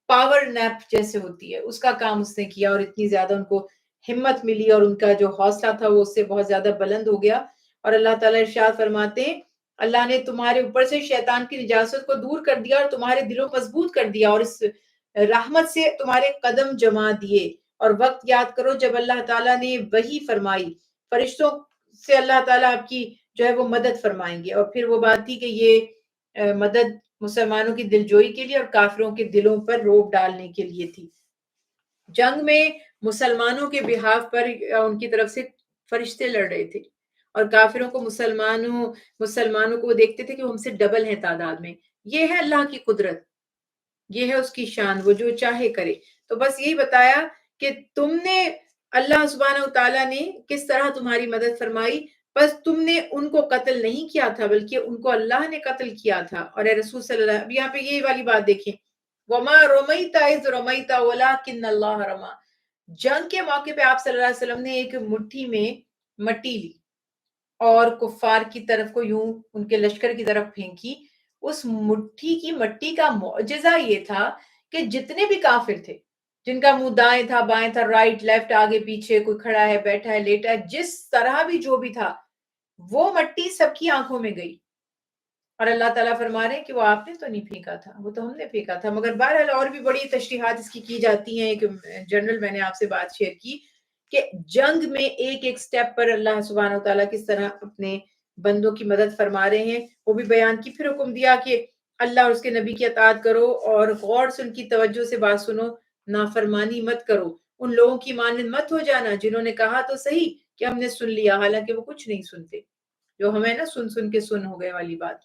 پاور نیپ جیسے ہوتی ہے، اس کا کام اس نے کیا، اور اتنی زیادہ ان کو ہمت ملی اور ان کا جو حوصلہ تھا وہ اس سے بہت زیادہ بلند ہو گیا۔ اور اللہ تعالیٰ ارشاد فرماتے ہیں اللہ نے تمہارے اوپر سے شیطان کی نجاست کو دور کر دیا اور تمہارے دلوں مضبوط کر دیا اور اس رحمت سے تمہارے قدم جما دیے۔ اور وقت یاد کرو جب اللہ تعالیٰ نے وحی فرمائی، فرشتوں سے اللہ تعالیٰ آپ کی جو ہے وہ مدد فرمائیں گے، اور پھر وہ بات تھی کہ یہ مدد مسلمانوں کی دلجوئی کے لیے اور کافروں کے دلوں پر روب ڈالنے کے لیے تھی۔ جنگ میں مسلمانوں کے بہاف پر ان کی طرف سے فرشتے لڑ رہے تھے، اور کافروں کو مسلمانوں کو وہ دیکھتے تھے کہ وہ ہم سے ڈبل ہے تعداد میں۔ یہ ہے اللہ کی قدرت، یہ ہے اس کی شان، وہ جو چاہے کرے۔ تو بس یہی بتایا کہ تم نے اللہ سبحانہ وتعالیٰ نے کس طرح تمہاری مدد فرمائی، بس تم نے ان کو قتل نہیں کیا تھا بلکہ ان کو اللہ نے قتل کیا تھا۔ اور اے رسول صلی اللہ علیہ وسلم، یہاں پہ یہ والی بات دیکھیں، وَمَا رَمَيْتَ إِذْ رَمَيْتَ وَلَكِنَّ اللَّهَ رَمَى۔ جنگ کے موقع پہ آپ صلی اللہ علیہ وسلم نے ایک مٹھی میں مٹی لی اور کفار کی طرف کو یوں ان کے لشکر کی طرف پھینکی۔ اس مٹھی کی مٹی کا معجزہ یہ تھا کہ جتنے بھی کافر تھے، جن کا منہ دائیں تھا بائیں تھا، رائٹ لیفٹ آگے پیچھے، کوئی کھڑا ہے بیٹھا ہے لیٹا ہے، جس طرح بھی جو بھی تھا، وہ مٹی سب کی آنکھوں میں گئی۔ اور اللہ تعالیٰ فرما رہے ہیں کہ وہ آپ نے تو نہیں پھینکا تھا، وہ تو ہم نے پھینکا تھا۔ مگر بہرحال اور بھی بڑی تشریحات اس کی جاتی ہیں۔ ایک جنرل میں نے آپ سے بات شیئر کی کہ جنگ میں ایک ایک سٹیپ پر اللہ سبحانہ وتعالیٰ کس طرح اپنے بندوں کی مدد فرما رہے ہیں، وہ بھی بیان کی۔ پھر حکم دیا کہ اللہ اور اس کے نبی کی اطاعت کرو اور غور سے ان کی توجہ سے بات سنو، نافرمانی مت کرو، ان لوگوں کی مانند مت ہو جانا جنہوں نے کہا تو صحیح کہ ہم نے سن لیا، حالانکہ وہ کچھ نہیں سنتے۔ جو ہمیں نا سن سن کے سن ہو گئے والی بات،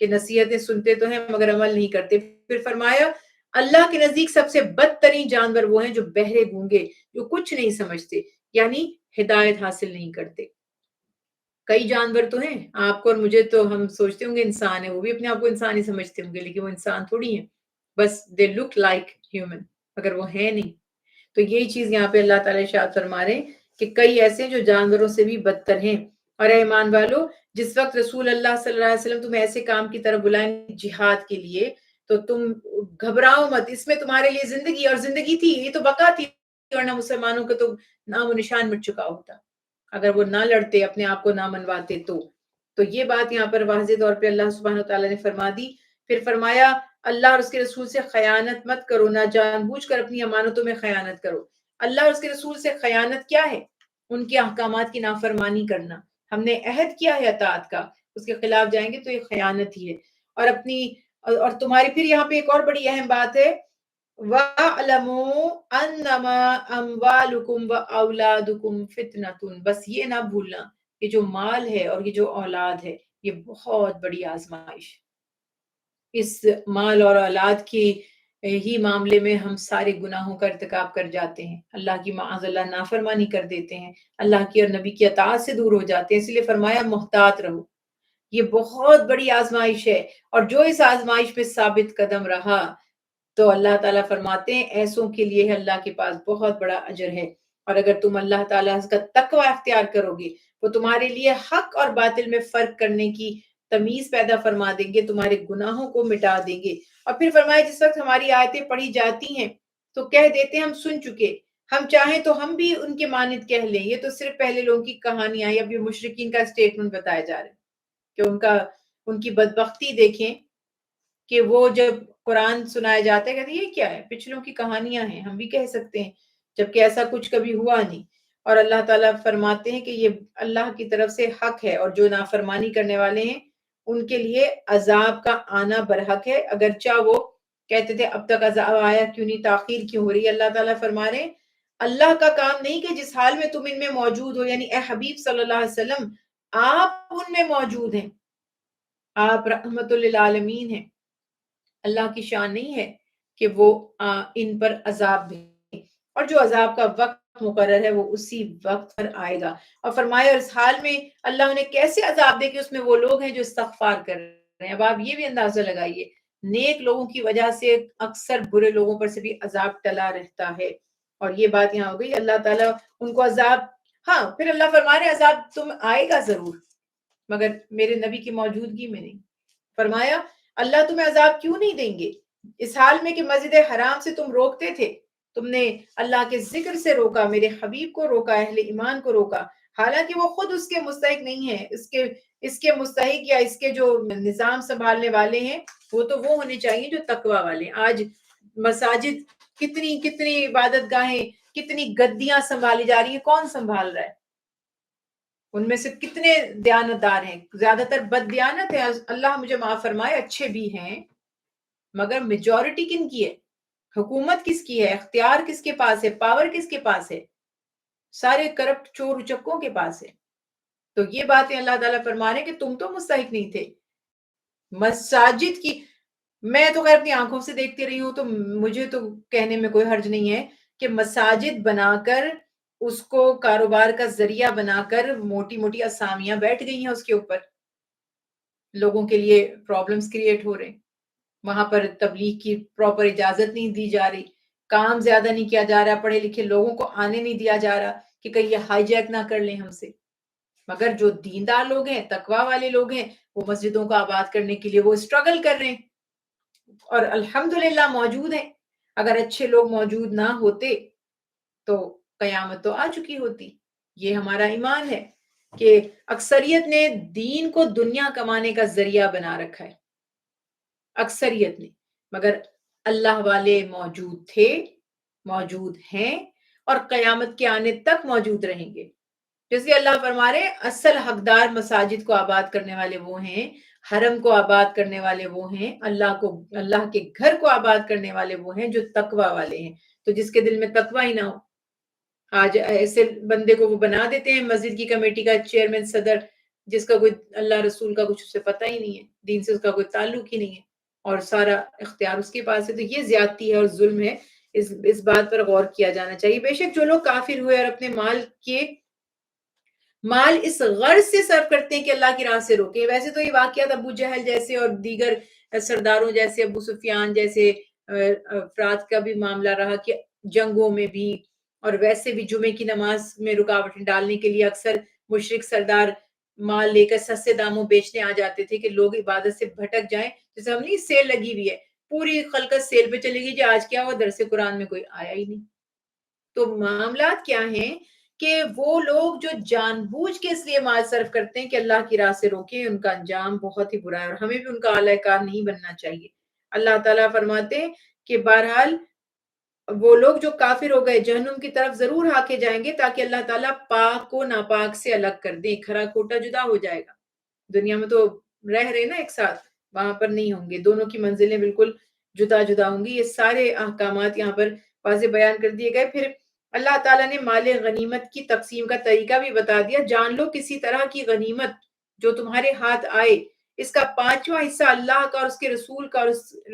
کہ نصیحتیں سنتے تو ہیں مگر عمل نہیں کرتے۔ پھر فرمایا اللہ کے نزدیک سب سے بدترین جانور وہ ہیں جو بہرے گونگے، جو کچھ نہیں سمجھتے، یعنی ہدایت حاصل نہیں کرتے۔ کئی جانور تو ہیں، آپ کو اور مجھے تو ہم سوچتے ہوں گے انسان ہے، وہ بھی اپنے آپ کو انسان ہی سمجھتے ہوں گے، لیکن وہ انسان تھوڑی ہیں، بس دے لک لائک ہیومن، مگر وہ ہے نہیں. تو یہی چیز یہاں پہ اللہ تعالیٰ ارشاد فرما رہے ہیں کہ کئی ایسے ہیں جو جانوروں سے بھی بدتر ہیں. اور اے ایمان والو، جس وقت رسول اللہ صلی اللہ علیہ وسلم تمہیں ایسے کام کی طرف بلائیں جہاد کے لیے، تو تم گھبراؤ مت. اس میں تمہارے لیے زندگی اور زندگی تھی، یہ تو بقا تھی، ورنہ مسلمانوں کا تو نام و نشان مٹ چکا ہوتا اگر وہ نہ لڑتے، اپنے آپ کو نہ منواتے. تو یہ بات یہاں پر واضح طور پہ اللہ سبحانہ وتعالیٰ نے فرما دی. پھر فرمایا اللہ اور اس کے رسول سے خیانت مت کرو، نہ جان بوجھ کر اپنی امانتوں میں خیانت کرو. اللہ اور اس کے رسول سے خیانت کیا ہے؟ ان کے احکامات کی نافرمانی کرنا. ہم نے عہد کیا ہے اطاعت کا، اس کے خلاف جائیں گے تو یہ خیانت ہی ہے. اور تمہاری پھر یہاں پہ ایک اور بڑی اہم بات ہے، وَاعْلَمُوا أَنَّمَا أَمْوَالُكُمْ وَأَوْلَادُكُمْ فِتْنَةٌ. بس یہ نہ بھولنا کہ جو مال ہے اور یہ جو اولاد ہے یہ بہت بڑی آزمائش. اس مال اور اولاد کی ہی معاملے میں ہم سارے گناہوں کا ارتکاب کر جاتے ہیں، اللہ کی معاذ اللہ نافرمانی کر دیتے ہیں، اللہ کی اور نبی کی اطاعت سے دور ہو جاتے ہیں. اس لیے فرمایا محتاط رہو، یہ بہت بڑی آزمائش ہے. اور جو اس آزمائش میں ثابت قدم رہا تو اللہ تعالیٰ فرماتے ہیں ایسوں کے لیے اللہ کے پاس بہت بڑا اجر ہے. اور اگر تم اللہ تعالیٰ کا تقوی اختیار کرو گے، وہ تمہارے لیے حق اور باطل میں فرق کرنے کی تمیز پیدا فرما دیں گے، تمہارے گناہوں کو مٹا دیں گے. اور پھر فرمایا جس وقت ہماری آیتیں پڑھی جاتی ہیں تو کہہ دیتے ہیں ہم سن چکے، ہم چاہیں تو ہم بھی ان کے مانند کہہ لیں. یہ تو صرف پہلے لوگوں کی کہانیاں یا پھر مشرکین کا اسٹیٹمنٹ بتایا جا رہا ہے کہ ان کی بدبختی دیکھیں کہ وہ جب قرآن سنایا جاتا ہے کہتے ہیں یہ کیا ہے، پچھلوں کی کہانیاں ہیں، ہم بھی کہہ سکتے ہیں، جبکہ ایسا کچھ کبھی ہوا نہیں. اور اللہ تعالیٰ فرماتے ہیں کہ یہ اللہ کی طرف سے حق ہے، اور جو نافرمانی کرنے والے ہیں ان کے لیے عذاب کا آنا برحق ہے. اگرچہ وہ کہتے تھے اب تک عذاب آیا کیوں نہیں، تاخیر کیوں ہو رہی ہے. اللہ تعالیٰ فرما رہے ہیں اللہ کا کام نہیں کہ جس حال میں تم ان میں موجود ہو، یعنی اے حبیب صلی اللہ علیہ وسلم آپ ان میں موجود ہیں، آپ رحمت للعالمین ہیں. اللہ کی شان نہیں ہے کہ وہ ان پر عذاب دیں، اور جو عذاب کا وقت مقرر ہے وہ اسی وقت پر آئے گا. اور فرمایا اس حال میں اللہ انہیں کیسے عذاب دے کہ اس میں وہ لوگ ہیں جو استغفار کر رہے ہیں. اب آپ یہ بھی اندازہ لگائیے، نیک لوگوں کی وجہ سے اکثر برے لوگوں پر سے بھی عذاب ٹلا رہتا ہے. اور یہ بات یہاں ہو گئی اللہ تعالیٰ ان کو عذاب، ہاں پھر اللہ فرما رہے عذاب تم آئے گا ضرور مگر میرے نبی کی موجودگی میں نہیں. فرمایا اللہ تمہیں عذاب کیوں نہیں دیں گے اس حال میں کہ مسجد حرام سے تم روکتے تھے، تم نے اللہ کے ذکر سے روکا، میرے حبیب کو روکا، اہل ایمان کو روکا، حالانکہ وہ خود اس کے مستحق نہیں ہے. اس کے مستحق یا اس کے جو نظام سنبھالنے والے ہیں وہ تو وہ ہونے چاہیے جو تقوی والے ہیں. آج مساجد کتنی عبادت گاہیں، کتنی گدیاں سنبھالی جا رہی ہیں، کون سنبھال رہا ہے؟ ان میں سے کتنے دیانتدار ہیں؟ زیادہ تر بد دیانت ہے، اللہ مجھے معاف فرمائے، اچھے بھی ہیں مگر میجورٹی کن کی ہے؟ حکومت کس کی ہے؟ اختیار کس کے پاس ہے؟ پاور کس کے پاس ہے؟ سارے کرپٹ چور اچکوں کے پاس ہے. تو یہ باتیں اللہ تعالیٰ فرما رہے ہیں کہ تم تو مستحق نہیں تھے. مساجد کی میں تو خیر اپنی آنکھوں سے دیکھتی رہی ہوں، تو مجھے تو کہنے میں کوئی حرج نہیں ہے کہ مساجد بنا کر اس کو کاروبار کا ذریعہ بنا کر موٹی موٹی اسامیاں بیٹھ گئی ہیں اس کے اوپر، لوگوں کے لیے پرابلمز کریٹ ہو رہے ہیں. وہاں پر تبلیغ کی پراپر اجازت نہیں دی جا رہی، کام زیادہ نہیں کیا جا رہا، پڑھے لکھے لوگوں کو آنے نہیں دیا جا رہا کہ کہیں یہ ہائی جیک نہ کر لیں ہم سے. مگر جو دیندار لوگ ہیں، تقوی والے لوگ ہیں، وہ مسجدوں کو آباد کرنے کے لیے وہ اسٹرگل کر رہے ہیں اور الحمدللہ موجود ہیں. اگر اچھے لوگ موجود نہ ہوتے تو قیامت تو آ چکی ہوتی. یہ ہمارا ایمان ہے کہ اکثریت نے دین کو دنیا کمانے کا ذریعہ بنا رکھا ہے، اکثریت نے، مگر اللہ والے موجود تھے، موجود ہیں اور قیامت کے آنے تک موجود رہیں گے. جیسے اللہ فرما رہے اصل حقدار مساجد کو آباد کرنے والے وہ ہیں، حرم کو آباد کرنے والے وہ ہیں، اللہ کے گھر کو آباد کرنے والے وہ ہیں جو تقوی والے ہیں. تو جس کے دل میں تقوی ہی نہ ہو، آج ایسے بندے کو وہ بنا دیتے ہیں مسجد کی کمیٹی کا چیئرمین، صدر، جس کا کوئی اللہ رسول کا کچھ اسے پتہ ہی نہیں ہے، دین سے اس کا کوئی تعلق ہی نہیں ہے اور سارا اختیار اس کے پاس ہے. تو یہ زیادتی ہے اور ظلم ہے، اس بات پر غور کیا جانا چاہیے. بے شک جو لوگ کافر ہوئے اور اپنے مال اس غرض سے صرف کرتے ہیں کہ اللہ کی راہ سے روکے. ویسے تو یہ واقعات ابو جہل جیسے اور دیگر سرداروں جیسے، ابو سفیان جیسے، افراد کا بھی معاملہ رہا کہ جنگوں میں بھی اور ویسے بھی جمعے کی نماز میں رکاوٹیں ڈالنے کے لیے اکثر مشرک سردار مال لے کر سستے داموں بیچنے آ جاتے تھے کہ لوگ عبادت سے بھٹک جائیں. جیسے ہم نہیں سیل لگی ہوئی ہے، پوری خلقت سیل پہ چلے گی جی آج کیا ہوا، درس قرآن میں کوئی آیا ہی نہیں. تو معاملات کیا ہیں کہ وہ لوگ جو جان بوجھ کے اس لیے مال صرف کرتے ہیں کہ اللہ کی راہ سے روکیں، ان کا انجام بہت ہی برا ہے اور ہمیں بھی ان کا اعلی کار نہیں بننا چاہیے. اللہ تعالیٰ فرماتے ہیں کہ بہرحال وہ لوگ جو کافر ہو گئے جہنم کی طرف ضرور ہاکے جائیں گے تاکہ اللہ تعالیٰ پاک کو ناپاک سے الگ کر دے، کھرا کھوٹا جدا ہو جائے گا. دنیا میں تو رہ رہے نا ایک ساتھ، وہاں پر نہیں ہوں گے، دونوں کی منزلیں بالکل جدا جدا ہوں گی. یہ سارے احکامات یہاں پر واضح بیان کر دیے گئے. پھر اللہ تعالیٰ نے مال غنیمت کی تقسیم کا طریقہ بھی بتا دیا. جان لو کسی طرح کی غنیمت جو تمہارے ہاتھ آئے، اس کا 5واں حصہ اللہ کا اور اس کے رسول کا اور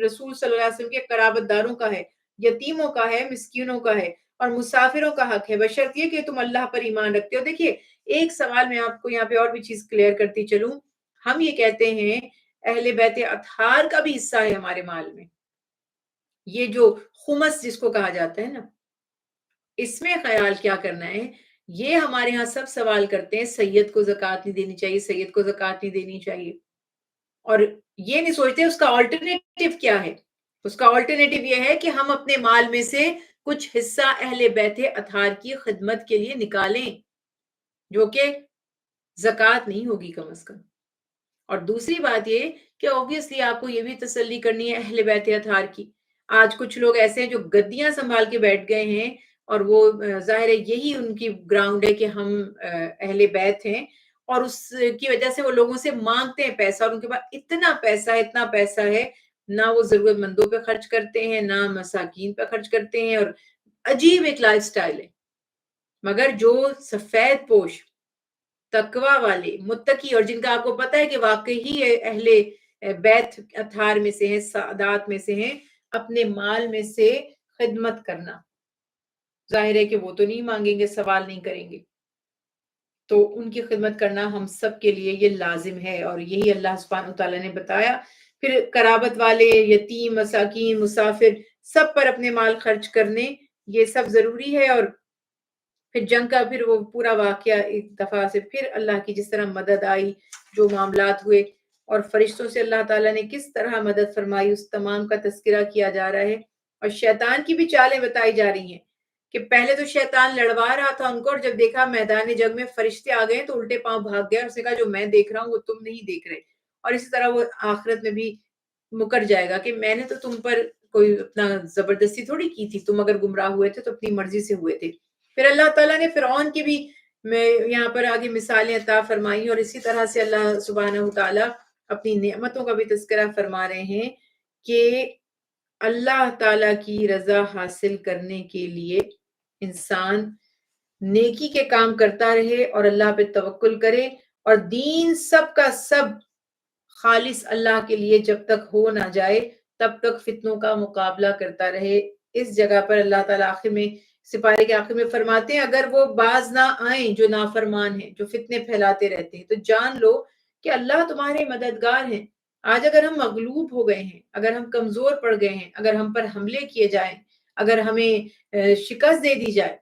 رسول صلی اللہ علیہ وسلم کے قرابت داروں کا ہے، یتیموں کا ہے، مسکینوں کا ہے اور مسافروں کا حق ہے، بشرط یہ کہ تم اللہ پر ایمان رکھتے ہو. دیکھیے ایک سوال میں آپ کو یہاں پہ اور بھی چیز کلیئر کرتی چلوں. ہم یہ کہتے ہیں اہل بیت اطہار کا بھی حصہ ہے ہمارے مال میں، یہ جو خمس جس کو کہا جاتا ہے نا، اس میں خیال کیا کرنا ہے. یہ ہمارے ہاں سب سوال کرتے ہیں سید کو زکوٰۃ نہیں دینی چاہیے، سید کو زکوٰۃ نہیں دینی چاہیے، اور یہ نہیں سوچتے اس کا آلٹرنیٹو کیا ہے. اس کا آلٹرنیٹو یہ ہے کہ ہم اپنے مال میں سے کچھ حصہ اہل بیت اطہار کی خدمت کے لیے نکالیں، جو کہ زکوٰۃ نہیں ہوگی کم از کم. اور دوسری بات یہ کہ اوبیسلی آپ کو یہ بھی تسلی کرنی ہے اہل بیت اطہار کی. آج کچھ لوگ ایسے ہیں جو گدیاں سنبھال کے بیٹھ گئے ہیں اور وہ ظاہر ہے یہی ان کی گراؤنڈ ہے کہ ہم اہل بیت ہیں، اور اس کی وجہ سے وہ لوگوں سے مانگتے ہیں پیسہ، اور ان کے پاس اتنا پیسہ ہے، نہ وہ ضرورت مندوں پہ خرچ کرتے ہیں نہ مساکین پہ خرچ کرتے ہیں، اور عجیب ایک لائف سٹائل ہے. مگر جو سفید پوش تقوی والے متقی اور جن کا آپ کو پتا ہے کہ واقعی ہی اہل بیت اطہار میں سے ہیں، سعادات میں سے ہیں، اپنے مال میں سے خدمت کرنا، ظاہر ہے کہ وہ تو نہیں مانگیں گے، سوال نہیں کریں گے، تو ان کی خدمت کرنا ہم سب کے لیے یہ لازم ہے، اور یہی اللہ سبحانہ وتعالیٰ نے بتایا. پھر قرابت والے، یتیم، مساکین، مسافر، سب پر اپنے مال خرچ کرنے یہ سب ضروری ہے. اور پھر جنگ کا پھر وہ پورا واقعہ ایک دفعہ سے پھر اللہ کی جس طرح مدد آئی، جو معاملات ہوئے اور فرشتوں سے اللہ تعالیٰ نے کس طرح مدد فرمائی، اس تمام کا تذکرہ کیا جا رہا ہے. اور شیطان کی بھی چالیں بتائی جا رہی ہیں کہ پہلے تو شیطان لڑوا رہا تھا ان کو، اور جب دیکھا میدان جنگ میں فرشتے آ گئے تو الٹے پاؤں بھاگ گیا. اس نے کہا جو میں دیکھ رہا ہوں وہ تم نہیں دیکھ رہے. اور اسی طرح وہ آخرت میں بھی مکر جائے گا کہ میں نے تو تم پر کوئی اپنا زبردستی تھوڑی کی تھی، تم اگر گمراہ ہوئے تھے تو اپنی مرضی سے ہوئے تھے. پھر اللہ تعالیٰ نے فرعون کی بھی یہاں پر آگے مثالیں عطا فرمائی، اور اسی طرح سے اللہ سبحانہ وتعالیٰ اپنی نعمتوں کا بھی تذکرہ فرما رہے ہیں کہ اللہ تعالیٰ کی رضا حاصل کرنے کے لیے انسان نیکی کے کام کرتا رہے اور اللہ پہ توکل کرے، اور دین سب کا سب خالص اللہ کے لیے جب تک ہو نہ جائے تب تک فتنوں کا مقابلہ کرتا رہے. اس جگہ پر اللہ تعالیٰ آخر میں سپارے کے آخر میں فرماتے ہیں اگر وہ باز نہ آئیں جو نافرمان ہیں، جو فتنے پھیلاتے رہتے ہیں، تو جان لو کہ اللہ تمہارے مددگار ہیں. آج اگر ہم مغلوب ہو گئے ہیں، اگر ہم کمزور پڑ گئے ہیں، اگر ہم پر حملے کیے جائیں، اگر ہمیں شکست دے دی جائے،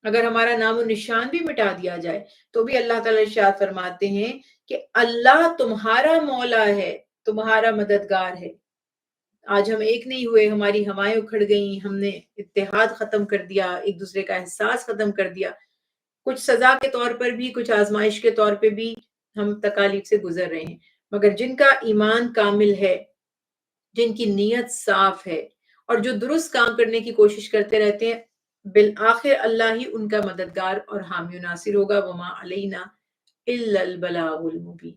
اگر ہمارا نام و نشان بھی مٹا دیا جائے، تو بھی اللہ تعالیٰ ارشاد فرماتے ہیں کہ اللہ تمہارا مولا ہے، تمہارا مددگار ہے. آج ہم ایک نہیں ہوئے، ہماری ہوائیں اکھڑ گئیں، ہم نے اتحاد ختم کر دیا، ایک دوسرے کا احساس ختم کر دیا. کچھ سزا کے طور پر بھی، کچھ آزمائش کے طور پہ بھی ہم تکالیف سے گزر رہے ہیں. مگر جن کا ایمان کامل ہے، جن کی نیت صاف ہے اور جو درست کام کرنے کی کوشش کرتے رہتے ہیں، بالآخر اللہ ہی ان کا مددگار اور حامی و ناصر ہوگا. وما علینا الا البلاغ المبین.